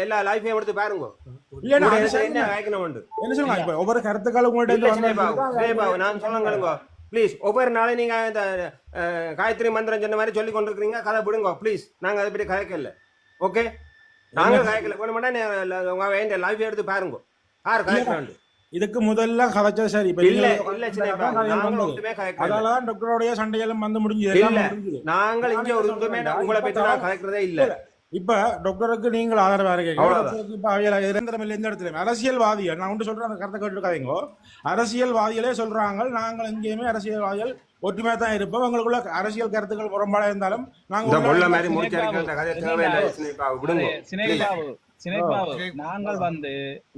எல்லா லைஃபையும் எடுத்து பாருங்க. என்ன சொல்லுங்க இப்ப ஒவ்வொரு கருத்துக்களும் உங்கள்கிட்ட நான் சொல்லுங்க ப்ளீஸ். ஒவ்வொரு நாளும் நீங்க இந்த காயத்ரி மந்திரம் சொன்ன மாதிரி சொல்லி கொண்டிருக்கிறீங்க. கதை விடுங்க ப்ளீஸ். நாங்க அதை பற்றி கதைக்கல. ஓகே, நாங்கள் கதைக்கல. போன மாட்டா உங்க வேண்டிய லைஃபை எடுத்து பாருங்க. யார் கதைக்கிறாண்டு இதுக்கு முதல்ல கதைச்சது சரி. அதெல்லாம் டாக்டரோடைய சண்டையெல்லாம் வந்து முடிஞ்சது. நாங்கள் இங்க ஒரு உங்களை பற்றி நான் கதைக்கிறதே இல்லை. இப்ப டாக்டருக்கு நீங்கள் ஆதரவா இருக்கீங்க. எந்த இடத்துல அரசியல்வாதிகள் நான் ஒன்று சொல்றேன், அந்த கருத்தை கேட்டுருக்காதீங்க. அரசியல்வாதிகளே சொல்றாங்க நாங்கள் எங்கேயுமே அரசியல்வாதிகள் ஒற்றுமையா தான் இருப்போம். எங்களுக்குள்ள அரசியல் கருத்துக்கள் புறம்பாட இருந்தாலும் நாங்கள் நாங்கள் வந்து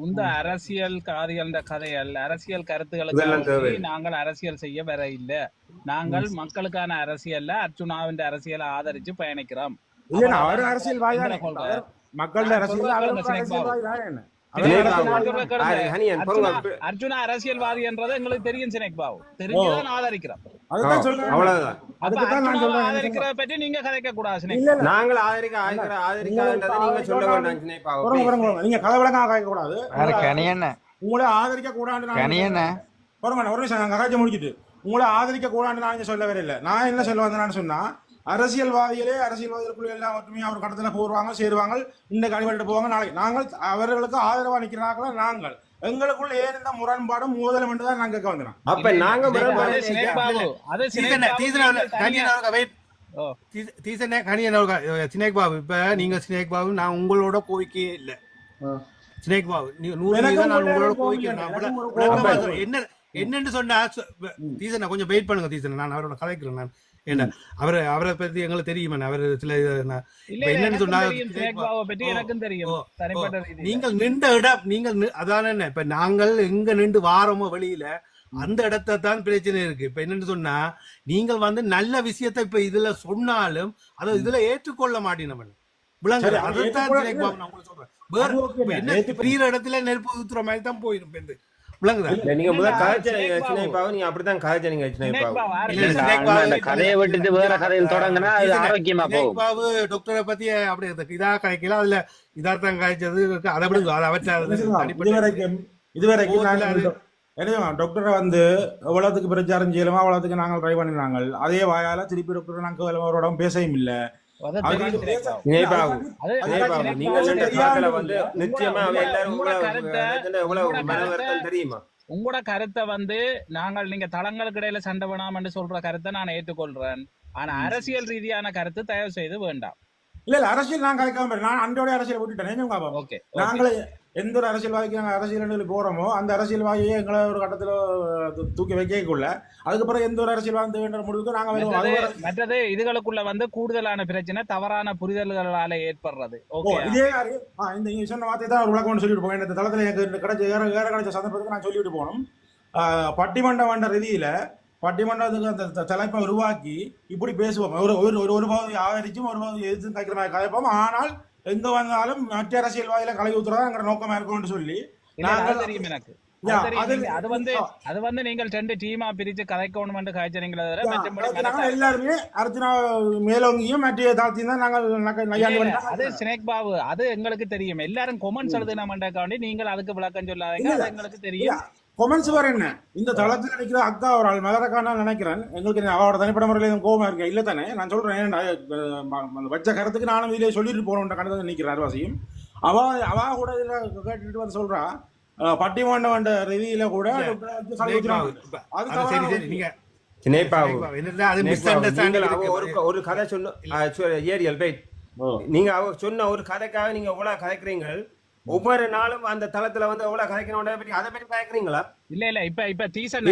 இந்த அரசியல் கதைகள் அரசியல் கருத்துக்களுக்கு நாங்கள் அரசியல் செய்ய வர இல்ல. நாங்கள் மக்களுக்கான அரசியல்ல அர்ச்சுனாவின் அரசியலை ஆதரிச்சு பயணிக்கிறோம். அர்ஜுனா அரசியல்வாதி என்றது எங்களுக்கு தெரியும். சினேக் பாபு தெரிஞ்சுதான் ஆதரிக்கிறோம். ஆதரிக்கிறத பற்றி நீங்க கதைக்க கூடாது. நாங்கள் ஆதரிக்காததை நீங்க சொல்ல வேண்டாம். நீங்க கதை விளக்கம் கதைக்க கூடாது. உங்களை ஆதரிக்க கூடாது. ஒரு நிமிஷம் நாங்க கதைச்சு முடிச்சுட்டு உங்களை ஆதரிக்க கூடாதுன்னு நான் சொல்ல வரல. நான் என்ன சொல்ல வந்தேன்னு சொன்னா அரசியல்வாதிகளுக்குள்ள எல்லாம் ஒற்றுமையா ஒரு கடத்துல போடுவாங்க சேருவாங்க. இந்த கழிவெட்டு போவாங்க. நாளைக்கு நாங்கள் அவர்களுக்கு ஆதரவா நிற்கிறாங்களா? நாங்கள் எங்களுக்குள்ள ஏன் இந்த முரண்பாடும் மோதலும் என்றுதான் நாங்க கேட்க வந்தோம். அப்ப நாங்க ஓ தீசனே கணியன் ஸ்னேக் பாபு இப்ப நீங்க ஸ்னேக் பாபு நான் உங்களோட கோரிக்கையே இல்ல ஸ்னேக் பாபு நீங்க 100 நான் உங்களோட கோரிக்கை என்ன என்னன்னு சொன்னா தீசனை கொஞ்சம் வெயிட் பண்ணுங்க தீசனை நான் அவரோட கலைக்கிறேன் நான் என்ன அவரை பத்தி எங்களுக்கு தெரியுமா அவர் சில என்னன்னு சொன்னா நீங்கள் நின்ற இடம் நீங்கள் அதான என்ன இப்ப நாங்கள் எங்க நின்று வாரமோ வெளியில அந்த இடத்த தான் பிரச்சனை இருக்கு இப்ப என்னன்னு சொன்னா நீங்கள் வந்து நல்ல விஷயத்த இப்ப இதுல சொன்னாலும் அதை இதுல ஏற்றுக்கொள்ள மாட்டேன் விளங்குது அதைத்தான் நான் உங்களுக்கு சொல்றேன் வேற என்ன பெரிய இடத்துல நெருப்பு ஊத்துற மாதிரி தான் போயிரும் நீங்க முதல் நீங்க அப்படித்தான் கதையை விட்டுட்டு வேற கதையில் தொடங்கினா அது ஆரோக்கியமா போகும். டாக்டரை பத்தி அப்படி இதா கதைக்கல அதுல இதார்த்தம் காய்ச்சது அதை விடுங்க அதை அவற்றை இதுவரைக்கும் டாக்டரை வந்து எவ்வளவுக்கு பிரச்சாரம் செய்யலாமோ அவ்வளவுக்கு நாங்கள் ட்ரை பண்ணினாங்க. அதே வாயால திருப்பி டாக்டர் நாங்கள் அவரோட பேசவும் இல்லை. உங்களோட கருத்தை வந்து நாங்கள் நீங்க தளங்களுக்கு இடையில சண்டை வேணாம் சொல்ற கருத்தை நான் ஏற்றுக்கொள்றேன். ஆனா அரசியல் ரீதியான கருத்து தயவு செய்து வேண்டாம். இல்ல அரசியல் நான் கலைக்காம நான் அன்றோட அரசியல் விட்டுட்டேன். நாங்களே எந்த ஒரு அரசியல்வாதிக்கு நாங்கள் அரசியல் போறோமோ அந்த அரசியல்வாதியை எங்களை ஒரு கட்டத்துல தூக்கி வைக்கக்குள்ள அதுக்கப்புறம் எந்த ஒரு அரசியல்வாதி வேண்ட முடிவுக்கு நாங்க மற்றது இதுகளுக்குள்ள வந்து கூடுதலான பிரச்சனை தவறான புரிதல்களால ஏற்படுறது. இதே இந்த நீங்க சொன்ன வார்த்தை தான் ஒரு விளக்கம் சொல்லிட்டு போங்க. இந்த தளத்துல எனக்கு கிடைச்ச வேற கிடைச்ச சந்தர்ப்பத்துக்கு நான் சொல்லிட்டு போனோம். பட்டிமன்றம் என்ற ரீதியில பட்டிமன்றத்துக்கு அந்த தலைப்பை உருவாக்கி இப்படி பேசுவோம். ஒரு பகுதி ஆதரிச்சும் ஒரு பகுதி எதிர்த்து கைக்கிற மாதிரி கதைப்போம். ஆனால் எங்க வந்தாலும் மற்ற அரசியல்வாதியில கலை ஊத்துறதா நோக்கமா இருக்கும்னு சொல்லி தெரியும் எனக்கு. அது வந்து நீங்கள் 2 டீமா பிரிச்சு கதைக்கணும் காய்ச்சறீங்களா? எல்லாருமே அர்ச்சனா மேலோங்கியும் மற்ற தாழ்த்தி தான் நாங்கள் அது ஸ்னேக் பாபு அது எங்களுக்கு தெரியும். எல்லாரும் கொமெண்ட்ஸ் எழுதுனாண்டி நீங்கள் அதுக்கு விளக்கம் சொல்லாதீங்க. அது எங்களுக்கு தெரியும். கொமெண்ட்ஸ் வேற என்ன இந்த தளத்தில் நினைக்கிற அக்கா ஒரு ஆள் மகரக்கான நினைக்கிறேன். எங்களுக்கு அவரோட தனிப்பட்ட முறையில் எதுவும் கோபமா இருக்கேன் இல்லை தானே? நான் சொல்றேன் வச்ச கருத்துக்கு நானும் இதிலே சொல்லிட்டு போறோம் கணக்கு நினைக்கிறேன். அருவாசியும் அவ கூட இதுல கேட்டுட்டு வந்து சொல்றா பட்டிமன்ற ரீதியில கூட ஒரு கதை சொன்ன நீங்க அவ சொன்ன ஒரு கதைக்காக நீங்க எவ்வளவு கதைக்கிறீங்க? ஒவ்வொரு நாளும் அந்த தளத்துல வந்து எவ்வளவு கதைக்கணும் அதை பற்றி கதைக்கிறீங்களா? இல்ல இப்ப தீசன்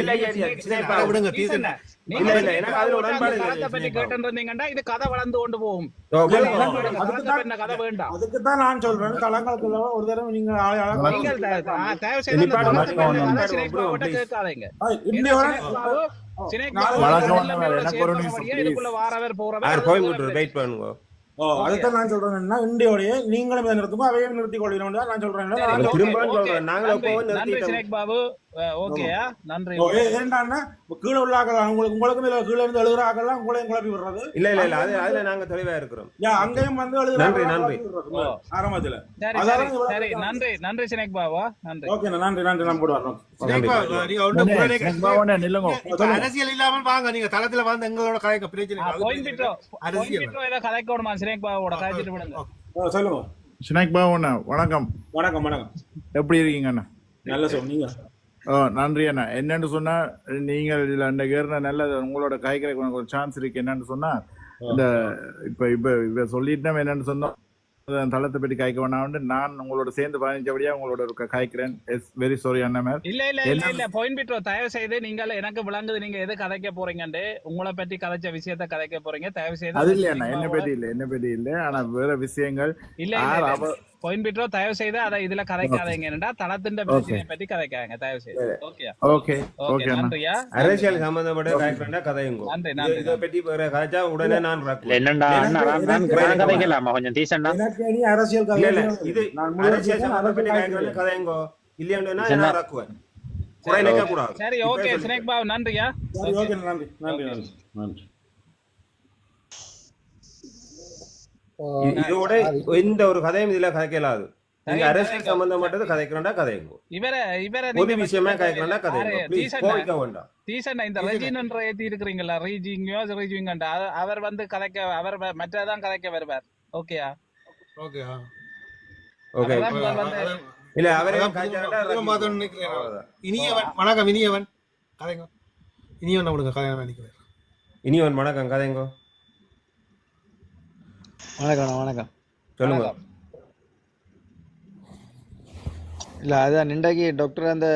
கேட்டிருந்தீங்கன்னா இது கதை வளர்ந்து கொண்டு போகும். அதுக்குதான் நான் சொல்றேன் தளங்களுக்கு ஒரு தடவை நீங்க கேட்காதீங்க. அதுதான் நான் சொல்றேன். இந்தியோடைய நீங்களும் நிறுத்தும் அவையும் நிறுத்திக் கொள்ளணும் நான் சொல்றேன். கீழே உள்ள ஆக்கலாம் உங்களுக்கு மேல கீழே இருந்து எழுதுற ஆக்கலாம் உங்களையும் குழப்பி விடுறது இல்ல இல்ல இல்ல அதுல நாங்க தெளிவா இருக்கிறோம். அங்கேயும் வந்து ஆரம்பத்துல நன்றி நன்றி சினேக் பாபா நன்றி. ஓகே நன்றி நன்றி நான் போடுவாங்க. அரசியல் இல்லாமல் வாங்க நீங்க தளத்துல வந்து எங்களோட கதைக்க கதைக்கணுமா சினேக் பாபாவோட கதைச்சிட்டு விடுங்க. சொல்லுங்க சினேக் பாபு அண்ணா வணக்கம். வணக்கம் வணக்கம். எப்படி இருக்கீங்க அண்ணா? நல்ல சொன்னீங்க. நன்றி அண்ணா. என்னன்னு சொன்னா நீங்கள் இதுல அந்த நல்லது உங்களோட கைக்கிற ஒரு சான்ஸ் இருக்கு. என்னன்னு சொன்னா இந்த இப்ப சொல்லிட்டோம் என்னன்னு சொன்னோம் தளத்தை பற்றி காய்க்க வேணாம். நான் உங்களோட சேர்ந்து 15 படியா உங்களோட காய்க்கிறேன். வெரி சாரி அண்ணா மேம். இல்ல பாயிண்ட் பிட்ரோ தயவு செய்து நீங்கள் எனக்கு விளங்குது நீங்க எது கதைக்க போறீங்கன்னு உங்களை பற்றி கதைச்ச விஷயத்த கதைக்க போறீங்க. தயவு செய்து அது இல்ல அண்ணா என்ன பற்றி இல்ல ஆனா வேற விஷயங்கள் இல்ல பாயிண்ட் பிட்ரோ தயவு செய்து அதை இதுல கதைக்காதீங்கடா தளத்தின் பிரச்சனையை பற்றி கதைக்காங்க தயவு செய்து. ஓகே ஓகே நன்றியா. அரசியல் சம்பந்தப்பட்ட காய்க்கிறேன் கதைங்க. நன்றி நன்றி. இத பத்தி கதைச்சா உடனே நான் என்னடா நான் கதைக்கலாமா கொஞ்சம் டீசன்டா நீ அரசியல் கதை இல்ல இது அரசியல் சம்பந்தப்பட்ட காய்க்கிறேன் கதைங்க இல்லையாண்டா நான் ராக்குவேன் குறை நிக்க கூடாது. சரி ஓகே ஸ்னேக் பாபு நன்றியா. சரி ஓகே நன்றி நன்றி நன்றி நன்றி. இதோட எந்த ஒரு கதையும் இதுல கதைக்கலாது. நீங்க அரசியல் சம்பந்தப்பட்டது கதைக்கிறோம்டா கதைங்க. இவர பொது விஷயமா கதைக்கிறோம்டா கதைங்க. ப்ளீஸ் போய்க்க வேண்டாம். டீசன் இந்த ரெஜினன்ற ஏத்தி இருக்கீங்களா ரீஜிங் அவர் வந்து கதைக்க அவர் மற்றதான் கதைக்க வருவார். ஓகேயா? ஓகே ஓகே இல்ல அவரே இனியவன் வணக்கம். இனியவன் கதைங்க. இனியவன் விடுங்க கதை நினைக்கிறேன். இனியவன் வணக்கம் கதைங்க. வணக்கம் வணக்கம். சொல்லுங்க. இல்ல அதான் இன்றைக்கு டாக்டர் அந்த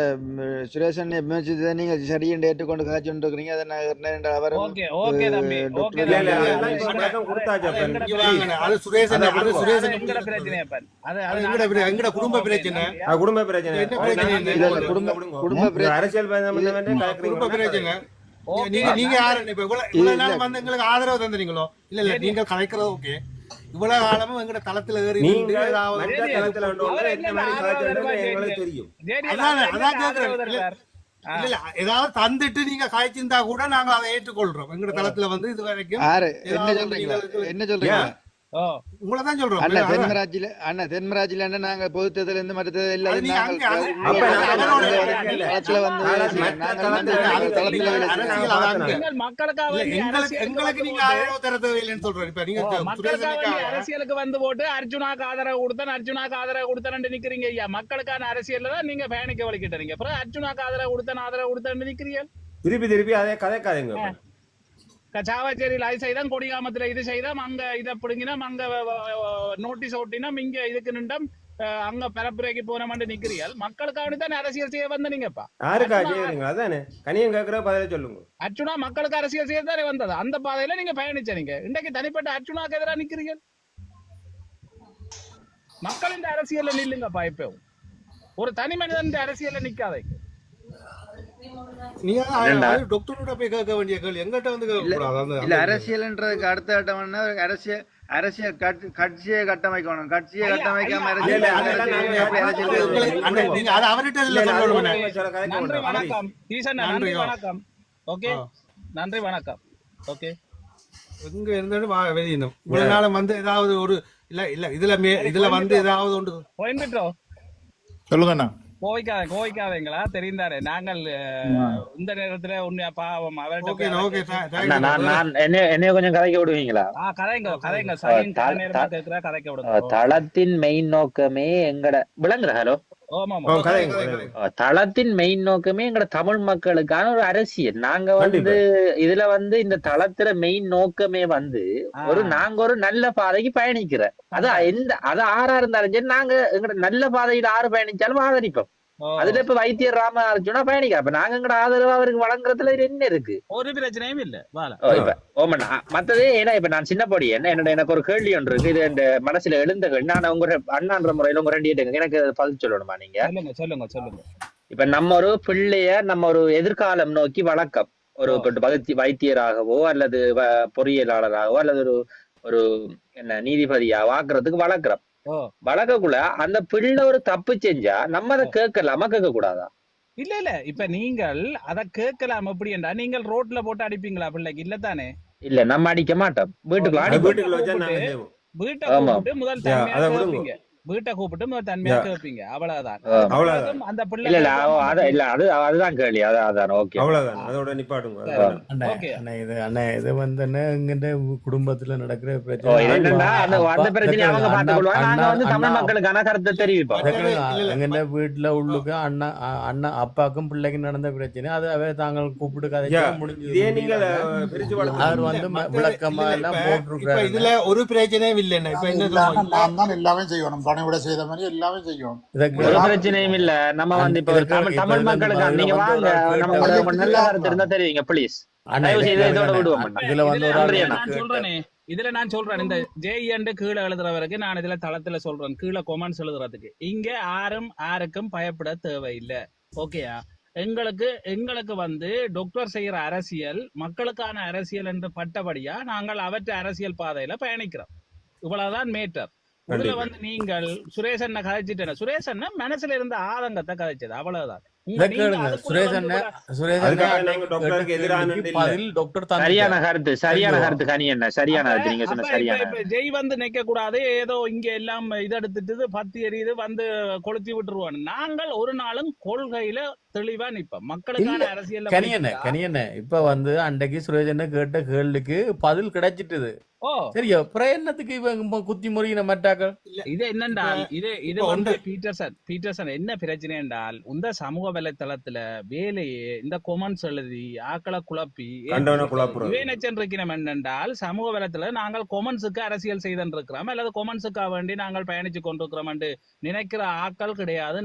சுரேஷன் எமர்ஜென்சி நீங்க சரின்னு ஏற்றுக்கொண்டு காய்ச்சி இருக்கிறீங்க. அதை நான் அவர் ஓகே ஓகே தம்பி ஓகே இல்ல, இல்ல, அதெல்லாம் இப்ப பக்கம் கொடுத்தாச்சு அப்ப. அது சுரேஷன் அது சுரேஷன் எங்கட பிரச்சனை அப்ப அது எங்கட குடும்ப பிரச்சனை. குடும்ப பிரச்சனை. என்ன பிரச்சனை இல்லை. குடும்ப அரசியல் குடும்ப பிரச்சனை. நீங்க யாரு இப்ப இவ்வளவு நாள் வந்து எங்களுக்கு ஆதரவு தந்துறீங்களோ? இல்ல இல்ல நீங்க கலைக்கிறது ஓகே. இவ்வளவு காலமும் எங்கட தளத்துல ஏறி நீங்க மற்ற தளத்துல வந்தோம்னா என்ன மாதிரி காய்ச்சல் எங்களுக்கு தெரியும். அதான் கேக்குறேன். இல்ல ஏதாவது தந்துட்டு நீங்க காய்ச்சிருந்தா கூட நாங்க அதை ஏற்றுக்கொள்றோம். எங்கட தளத்துல வந்து இது வரைக்கும் என்ன சொல்றீங்க? உங்களதான் சொல்றோம். தென்மராஜில நாங்க பொது தேர்தல் இருந்து மற்ற தேர்தல் எங்களுக்கு நீங்க ஆதரவு தர தேவையில்லைன்னு சொல்றோம். இப்ப நீங்க அரசியலுக்கு வந்து போட்டு அர்ஜுனாக்கு ஆதரவு கொடுத்தேன் நிக்கிறீங்க ஐயா. மக்களுக்கான அரசியல்ல தான் நீங்க பயணிக்க வலிக்கிட்டீங்க. அப்புறம் அர்ஜுனாக்கு ஆதரவு கொடுத்தேன் நிக்கிறீங்க. திருப்பி அதே கதைக்காதீங்க. சாவச்சேரியில் அது செய்தான், கொடிகாமத்துல இது செய்தோம், அங்க இதை பிடுங்கினோம், அங்க நோட்டீஸ் ஓட்டினோம், இங்க இதுக்கு நின்றும் அங்க பரப்புரைக்கு போனோம்னு நிக்கிறீர்கள். மக்களுக்காக தான் அரசியல் செய்ய வந்த நீங்கப்பா. யாருக்கா செய்யறீங்க? அதானே கனியம் கேட்கிற பதில சொல்லுங்க. அர்ஜுனா மக்களுக்கு அரசியல் செய்ய தானே வந்தது. அந்த பாதையில நீங்க பயணிச்சீங்க. இன்றைக்கு தனிப்பட்ட அர்ஜுனாக்கு எதிராக நிக்கிறீங்க. மக்களின் அரசியல்ல நில்லுங்கப்பா. இப்ப ஒரு தனி மனிதன் அரசியல்ல நிக்காதீங்க. அரசியல்ன்றதுக்கு அடுத்த கட்டம் அரசியல் கட்சியை கட்டமைக்கணும். கட்சியை கட்டமைக்காம நன்றி வணக்கம் ஈசன். நன்றி வணக்கம். ஓகே நன்றி வணக்கம். ஓகே எங்க இருந்தாலும் வெளியிடும். இவ்வளவு நாளும் வந்து ஏதாவது ஒரு இல்ல இதுல வந்து ஏதாவது ஒன்று போயிட்டோம். சொல்லுங்கண்ணா. கோவிக்காதீங்களா தெரிந்தாரு. நாங்கள் இந்த நேரத்துல உண்மையா பாவம் என்னைய கொஞ்சம் கதைக்க விடுவீங்களா? கதைக்க விடுங்க. தளத்தின் மெயின் நோக்கமே எங்கட விளங்குற ஹலோ தளத்தின் மெயின் நோக்கமே எங்கட தமிழ் மக்களுக்கான ஒரு அரசியல். நாங்க வந்து இதுல வந்து இந்த தளத்துல மெயின் நோக்கமே வந்து நாங்க ஒரு நல்ல பாதைக்கு பயணிக்கிற. அது ஆறா இருந்தாலும் சரி, நாங்க எங்கட நல்ல பாதையில ஆறு பயணிச்சாலும் ஆதரிப்போம். அதுல இப்ப வைத்தியர் ராம அர்ஜுனா பயணிக்க. அப்ப நாங்க எங்கட ஆதரவு அவருக்கு வழங்குறதுல என்ன இருக்கு? ஒரு பிரச்சனையும் இல்ல. மத்தது ஏன்னா இப்ப நான் சின்ன பொடி எனக்கு ஒரு கேள்வி ஒன்று இருக்கு. இது இந்த மனசுல எழுந்த கேள்வி. நான் உங்க அண்ணான்ற முறையில உங்க ரெண்டு எனக்கு பதில் சொல்லணுமா? நீங்க சொல்லுங்க. இப்ப நம்ம ஒரு பிள்ளைய நம்ம ஒரு எதிர்காலம் நோக்கி வளர்க்கம். ஒரு வைத்தியராகவோ அல்லது பொறியியலாளராகவோ அல்லது ஒரு என்ன நீதிபதியாவோ ஆக்குறதுக்கு வளர்க்கிறோம். வளர்க்கக்குள்ள அந்த பிள்ளை ஒரு தப்பு செஞ்சா நம்ம அதை கேட்கலாமா, கேட்க கூடாதா? இல்ல இப்ப நீங்கள் அதை கேட்கலாம். எப்படி என்றா நீங்கள் ரோட்ல போட்டு அடிப்பீங்களா பிள்ளைக்கு? இல்ல தானே. இல்ல நம்ம அடிக்க மாட்டோம். வீட்டை கூப்பிட்டு முதல் தன்மையா கேட்பீங்க. அவ்வளவுதான். அந்த பிள்ளை அதுதான் கேள்வி. அதான் ஓகே, அவ்வளவுதான். அதோட நிப்பாட்டுங்க. இது வந்து எங்கிட்ட குடும்பத்துல நடக்கிற பிரச்சனை. அந்த பிரச்சனை அவங்க பார்த்துக்கொள்வாங்க. நாங்க வந்து தமிழ் மக்களுக்கான கருத்தை தெரிவிப்போம். எங்கிட்ட வீட்டுல உள்ளுக்கு அண்ணா அப்பாக்கும் பிள்ளைக்கும் நடந்த பிரச்சனை. அது அவை தாங்கள் கூப்பிட்டு கதை முடிஞ்சு அவர் வந்து விளக்கமா எல்லாம் போட்டிருக்காரு. இதுல ஒரு பிரச்சனையும் இல்லைன்னா இப்ப என்ன எல்லாமே செய்யணும். பணிவிட செய்த மாதிரி எல்லாமே செய்யும். ஒரு பிரச்சனையும் இல்ல. நம்ம வந்து இப்ப தமிழ் மக்களுக்கு நீங்க வாங்க, நம்ம நல்ல கருத்து இருந்தா தெரியுங்க ப்ளீஸ். இதுல நான் சொல்றேன், இந்த ஜெய் கீழே எழுதுறவருக்கு நான் இதுல தளத்துல சொல்றேன், கீழே கொமெண்ட்ஸ் எழுதுறதுக்கு இங்க யாருக்கும் பயப்பட தேவையில்லை. ஓகேயா? எங்களுக்கு வந்து டாக்டர் செய்யற அரசியல் மக்களுக்கான அரசியல் என்று பட்டபடியா நாங்கள் அவற்றை அரசியல் பாதையில பயணிக்கிறோம். இவ்வளவுதான் மேட்டர். இதுல வந்து நீங்கள் சுரேஷன் கதைச்சிட்டேன். சுரேஷன் மனசுல இருந்த ஆதங்கத்தை கதைச்சது அவ்வளவுதான். சரியான கருத்து கனி என்ன சரியான நீங்க சொன்ன சரியான. ஜெய் வந்து நிக்க கூடாது, ஏதோ இங்க எல்லாம் இது எடுத்துட்டு பத்தி எரியுது வந்து கொளுத்தி விட்டுருவான். நாங்கள் ஒரு நாளும் கொள்கையில தெளிவா நிப்போம். மக்களுக்கான அரசியல் கனியண்ண இப்ப வந்து அன்றைக்கு சுரேஷன் கேட்ட கேள்விக்கு பதில் கிடைச்சிட்டுது. சரியா? பிரயணத்துக்கு இவங்க குத்தி முறிகின மட்டாக்கள் இது என்னென்றால் இது வந்து பீட்டர்சன் என்ன பிரச்சனை என்றால் இந்த சமூக வலைத்தளத்துல வேலையே இந்த கொமெண்ட்ஸ் எழுதி ஆக்களை குழப்பி கண்டவனை குழப்புறது. இருக்கணும் என்னென்றால் சமூக வலைத்தள நாங்கள் கொமெண்ட்ஸுக்கு அரசியல் செய்தன் இருக்கிறோம் அல்லது கொமெண்ட்ஸுக்காக வேண்டி நாங்கள் பயணிச்சு கொண்டிருக்கிறோம் என்று நினைக்கிற ஆக்கள் கிடையாது.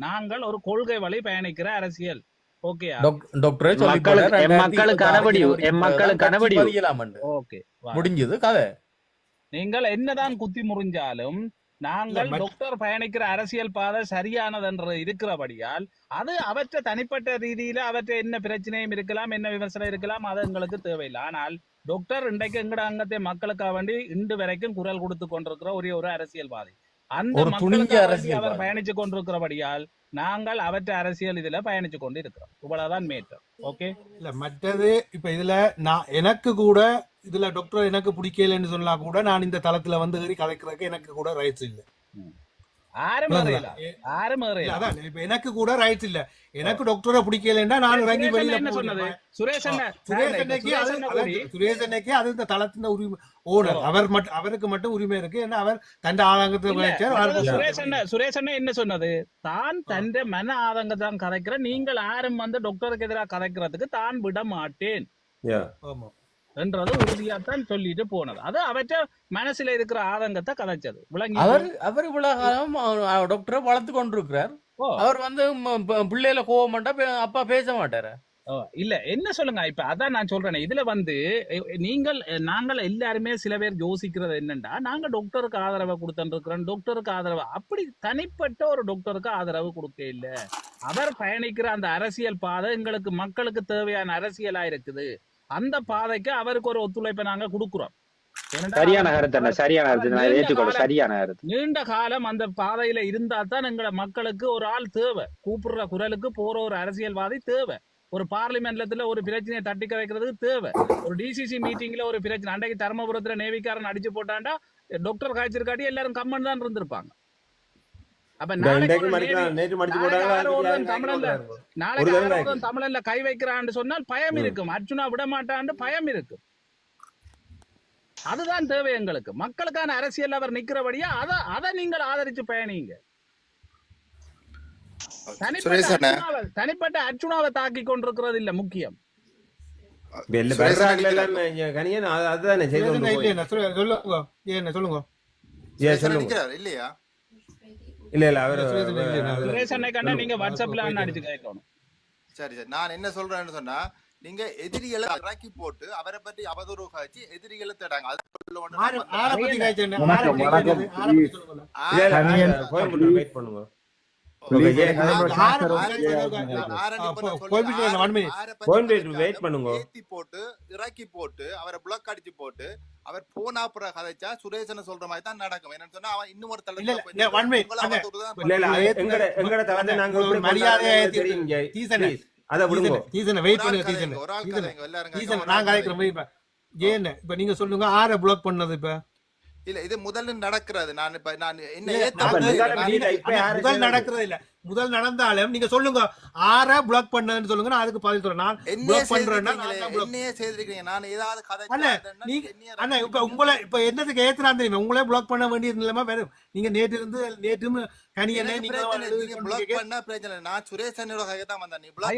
நாங்கள் ஒரு கொள்கை வழி பயணிக்கிற அரசியல். ஓகே முடிஞ்சது கதை. நீங்கள் என்னதான் குத்தி முறிஞ்சாலும் நாங்கள் டாக்டர் பயணிக்கிற அரசியல் பாதை சரியானதென்று இருக்கிறபடியால் அது அவற்றை தனிப்பட்ட ரீதியில அவற்றை என்ன பிரச்சனையும் இருக்கலாம், என்ன விமர்சனம் இருக்கலாம், அது எங்களுக்கு தேவையில்லை. ஆனால் டாக்டர் இன்றைக்கு எங்கட அங்கத்தை மக்களுக்காக வேண்டி இன்று வரைக்கும் குரல் கொடுத்து கொண்டிருக்கிற ஒரே ஒரு அரசியல்வாதி. அந்த மக்களுக்கு அவர் பயணிச்சு கொண்டிருக்கிறபடியால் நாங்கள் அவற்றை அரசியல் இதுல பயணிச்சு கொண்டு இருக்கிறோம். இவ்வளவுதான் மேட்டர். ஓகே, இல்ல மற்றது இப்ப இதுல நான் எனக்கு கூட இதுல டாக்டர் எனக்கு பிடிக்கலன்னு சொன்னா கூட நான் இந்த தளத்துல வந்து கதைக்கிறதுக்கு எனக்கு கூட ரைட்ஸ் இல்லை. அதான் இப்ப எனக்கு கூட ரைட்ஸ் இல்ல. எனக்கு டாக்டரை பிடிக்கலன்னா நான் இறங்கி வெளியில போனேன். சுரேஷ் அன்னைக்கு அது இந்த தளத்தின் உரிமை ஓனர் அவருக்கு மட்டும் உரிமை இருக்கு. ஏன்னா அவர் தன் ஆதங்கத்தை சுரேஷ் அண்ணா என்ன சொன்னது, தான் தன் மன ஆதங்கத்தான் கதைக்கிற, நீங்கள் யாரும் வந்து டாக்டருக்கு எதிராக கதைக்கிறதுக்கு தான் விட மாட்டேன் என்றது உறுதியாத்தான் சொல்லிட்டு போனது. அது அவற்ற மனசுல இருக்கிற ஆதங்கத்தை கதைச்சது. அவர் இவ்வளவு காலம் டாக்டரை வளர்த்து கொண்டிருக்கிறார். அவர் வந்து பிள்ளையில கோவம் மாட்டா அப்பா பேச மாட்டாரு. இல்ல என்ன சொல்லுங்க, இப்ப அதான் நான் சொல்றேன். இதுல வந்து நாங்கள் எல்லாருமே சில பேர் யோசிக்கிறது என்னன்னா, நாங்க டாக்டருக்கு ஆதரவை கொடுத்துருக்கிறோம், டாக்டருக்கு ஆதரவு. அப்படி தனிப்பட்ட ஒரு டாக்டருக்கு ஆதரவு கொடுக்க இல்ல. அவர் பயணிக்கிற அந்த அரசியல் பாதை எங்களுக்கு மக்களுக்கு தேவையான அரசியலா இருக்குது. அந்த பாதைக்கு அவருக்கு ஒரு ஒத்துழைப்பை நாங்க கொடுக்கிறோம். நீண்ட காலம் அந்த பாதையில இருந்தா தான் எங்களை மக்களுக்கு ஒரு ஆள் தேவை. கூப்பிடுற குரலுக்கு போற ஒரு அரசியல்வாதி தேவை. ஒரு பார்லிமெண்ட்ல ஒரு பிரச்சனையை தட்டி கரைக்கிறதுக்கு தேவை. ஒரு டிசிசி மீட்டிங்ல ஒரு பிரச்சனை, அன்றைக்கு தர்மபுரத்துல நேவிக்காரன் அடிச்சு போட்டாண்டா டாக்டர் காய்ச்சிருக்காட்டி எல்லாரும் கம்மன் தான் இருந்திருப்பாங்க. அப்ப தமிழ்ல கை வைக்கிறான்னு சொன்னால் பயம் இருக்கும். அர்ஜுனா விட மாட்டான்னு பயம் இருக்கும். அதுதான் தேவை எங்களுக்கு. மக்களுக்கான அரசியல் அவர் நிக்கிறபடியா அதை நீங்கள் ஆதரிச்சு பயணிங்க. தனிப்பட்ட அர்ஜுனாவை தாக்கி கொண்டிருக்கிறது இல்ல முக்கியம். இல்லையா இல்ல நீங்க வாட்ஸ்அப்ல அடிச்சு கேட்கணும். சரி நான் என்ன சொல்றேன்னு சொன்னா, நீங்க எதிரிகளை இறக்கி போட்டு அவரை பற்றி அவதூறு காய்ச்சி எதிரிகளை தேடாங்க. இறக்கி போட்டு அவரை பிளாக் அடிச்சு போட்டு அவர் போனா அப்புறம் கதைச்சா சுரேஷன் சொல்ற மாதிரி தான் நடக்கும். என்னன்னு சொன்னா அவன் இன்னும் ஒரு இப்ப நீங்க சொல்லுங்க ஆர பிளாக் பண்ணது. இப்ப இல்ல இது முதல்ல நடக்கிறது. நான் முதல் நடக்கிறது இல்ல. முதல் நடந்தாலும் நீங்க சொல்லுங்க ஆர பிளாக் பண்ணதுன்னு சொல்லுங்க. நான் அதுக்கு பதில் சொல்றேன். நான் பிளாக் பண்றேன்னா என்னையே செய்திருக்கீங்க. நான் ஏதாவது கதை அண்ணா இப்ப உங்களை இப்ப என்னதுக்கு ஏத்துறான் தெரியுமா? உங்களே பிளாக் பண்ண வேண்டியது நிலைமை வேணும். நீங்க நேற்று கனியனே நீங்க பிளாக் பண்ண பிரச்சனை. நான் சுரேஷ் அண்ணோட கதை தான் வந்தேன். நீ பிளாக்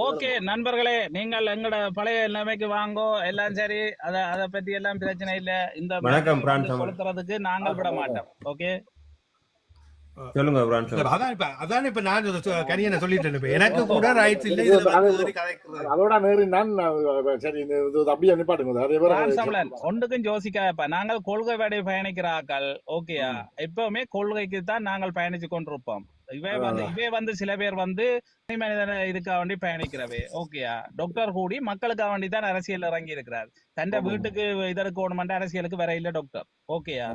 ஓகே நண்பர்களே, நீங்கள் எங்கட பழைய நிலைமைக்கு வாங்கோ. எல்லாம் சரி, அத பத்தி எல்லாம் பிரச்சனை இல்ல. இந்த கொளுத்துறதுக்கு நாங்கள் விட மாட்டோம். ஓகே சொல்லுங்க. அதான் இப்ப நான் கனியனை சொல்லிட்டேன். எனக்கு கூட ரைட்ஸ் இல்ல. அதோட நான் சரி அப்படியே நிப்பாட்டுங்க. ஒன்றுக்கும் யோசிக்காதப்பா. நாங்கள் கொள்கை வடை பயணிக்கிற ஆக்கள். ஓகேயா, எப்பவுமே கொள்கைக்கு தான் நாங்கள் பயணிச்சு கொண்டிருப்போம். இவே வந்து சில பேர் வந்து மனிதன இதுக்காக வேண்டி பயணிக்கிறவே. ஓகேயா, டாக்டர் கூடி மக்களுக்காக வேண்டி தான் அரசியல் இறங்கி இருக்கிறார். தன்னை வீட்டுக்கு இதற்கு ஓணுமெண்ட் அரசியலுக்கு வர இல்ல டாக்டர். ஓகேயா,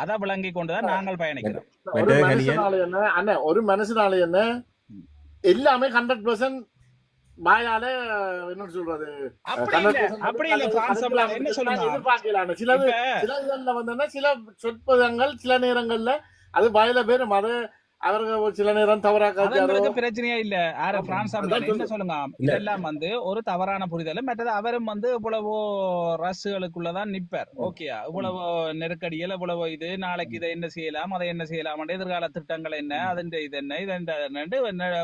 அதை விளங்கி கொண்டுதான் நாங்கள் பயணிக்கிறோம். ஒரு மனுஷனால என்ன எல்லாமே 100% வாயால என்ன சொல்றது அப்படி இல்ல. என்ன சொல்லுங்க, சில வந்து சில சொற்பதங்கள் சில நேரங்கள்ல அது வாயில பேரும். அவர்கள் சில நேரம் தவறா காய்ச்சாரோ அவங்களுக்கு பிரச்சனையே இல்ல. பிரான்ஸ் என்ன சொல்லுங்க, இதெல்லாம் ஒரு தவறான புரிதல். மற்றது அவரும் இவ்வளவோ ரஷ்களுக்குள்ளதான் நிப்பார். ஓகேயா, இவ்வளவு நெருக்கடிகள், இவ்வளவு இது, நாளைக்கு இதை என்ன செய்யலாம், அதை என்ன செய்யலாம், எதிர்கால திட்டங்கள் என்ன, அதன் இது என்ன, இது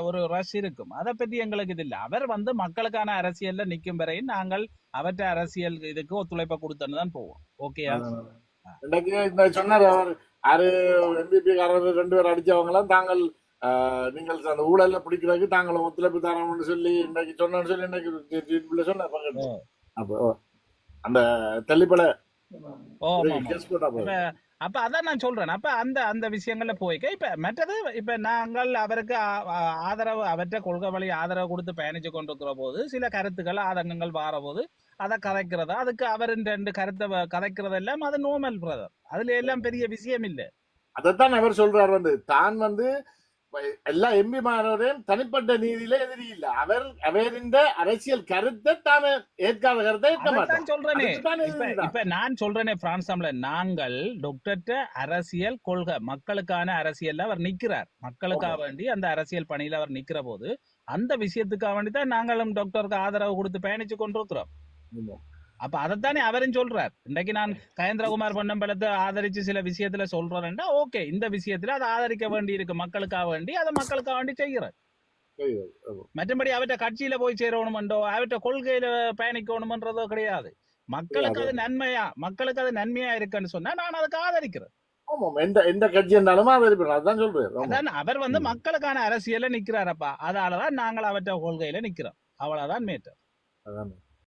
ஒரு ரஷ் இருக்கும். அதை பற்றி எங்களுக்கு இது இல்ல. அவர் மக்களுக்கான அரசியல்ல நிக்கும் வரையும் நாங்கள் அவற்றை அரசியல் இதுக்கு ஒத்துழைப்பை கொடுத்துன்னு தான் போவோம். ஓகேயா, இன்னைக்கு இந்த சொன்னார் அவர் 6 எம்பிபி காரர் 2 பேர் அடிச்சவங்களாம் தாங்கள் நீங்கள் அந்த ஊழல்ல பிடிக்கிறதுக்கு தாங்கள் ஒத்துழைப்பு தரோம்னு சொல்லி இன்னைக்கு சொன்னு சொல்லி இன்னைக்கு சொன்ன அப்போ அந்த தெளிப்பட அப்ப அதான் நான் சொல்றேன். அப்ப அந்த விஷயங்கள்ல போய்க்க இப்ப மற்றது இப்ப நாங்கள் அவருக்கு ஆதரவு, அவற்றை கொள்கை வழி ஆதரவு கொடுத்து பயணிச்சு கொண்டிருக்கிற போது சில கருத்துக்கள் ஆதங்கங்கள் வார போது அதை கதைக்கிறதா, அதுக்கு அவர் 2 கருத்தை கதைக்கிறதெல்லாம் அது நோமல் பிரதர். அதுல எல்லாம் பெரிய விஷயம் இல்லை. அதைத்தான் அவர் சொல்றார். தான் எல்லா எம்பி மாரோடையும் தனிப்பட்ட நீதியில எதிரி இல்ல. அவரின் அரசியல் கருத்தை தானே ஏற்காத கருத்தை சொல்றேனே. இப்ப நான் சொல்றேனே, பிரான்ஸ் நாங்கள் டாக்டர் அரசியல் கொள்கை மக்களுக்கான அரசியல்ல அவர் நிக்கிறார். மக்களுக்காக வேண்டி அந்த அரசியல் பணியில அவர் நிக்கிற போது அந்த விஷயத்துக்காக வேண்டிதான் நாங்களும் டாக்டருக்கு ஆதரவு கொடுத்து பயணிச்சு கொண்டிருக்கிறோம். அப்ப அதைத்தானே அவரும் சொல்றார். இன்றைக்கு நான் கயேந்திரகுமார் பொன்னம்பலத்தை ஆதரிச்சு சில விஷயத்துல சொல்றேன்டா, ஓகே, இந்த விஷயத்துல அதை ஆதரிக்க வேண்டி இருக்கு, மக்களுக்காக வேண்டி அதை மக்களுக்காக வேண்டி செய்கிறேன். மற்றபடி அவற்றை கட்சியில போய் சேரணுமென்றோ அவற்றை கொள்கையில பயணிக்கணும்ன்றதோ கிடையாது. மக்களுக்கு அது நன்மையா, மக்களுக்கு அது நன்மையா இருக்குன்னு சொன்னா நான் அதுக்கு ஆதரிக்கிறேன். எந்த கட்சி இருந்தாலும் அதான் சொல்றேன். அதான் அவர் மக்களுக்கான அரசியல நிக்கிறாரப்பா, அதாலதான் நாங்கள் அவற்றை கொள்கையில நிக்கிறோம். அவ்வளவுதான் மேட்டர்.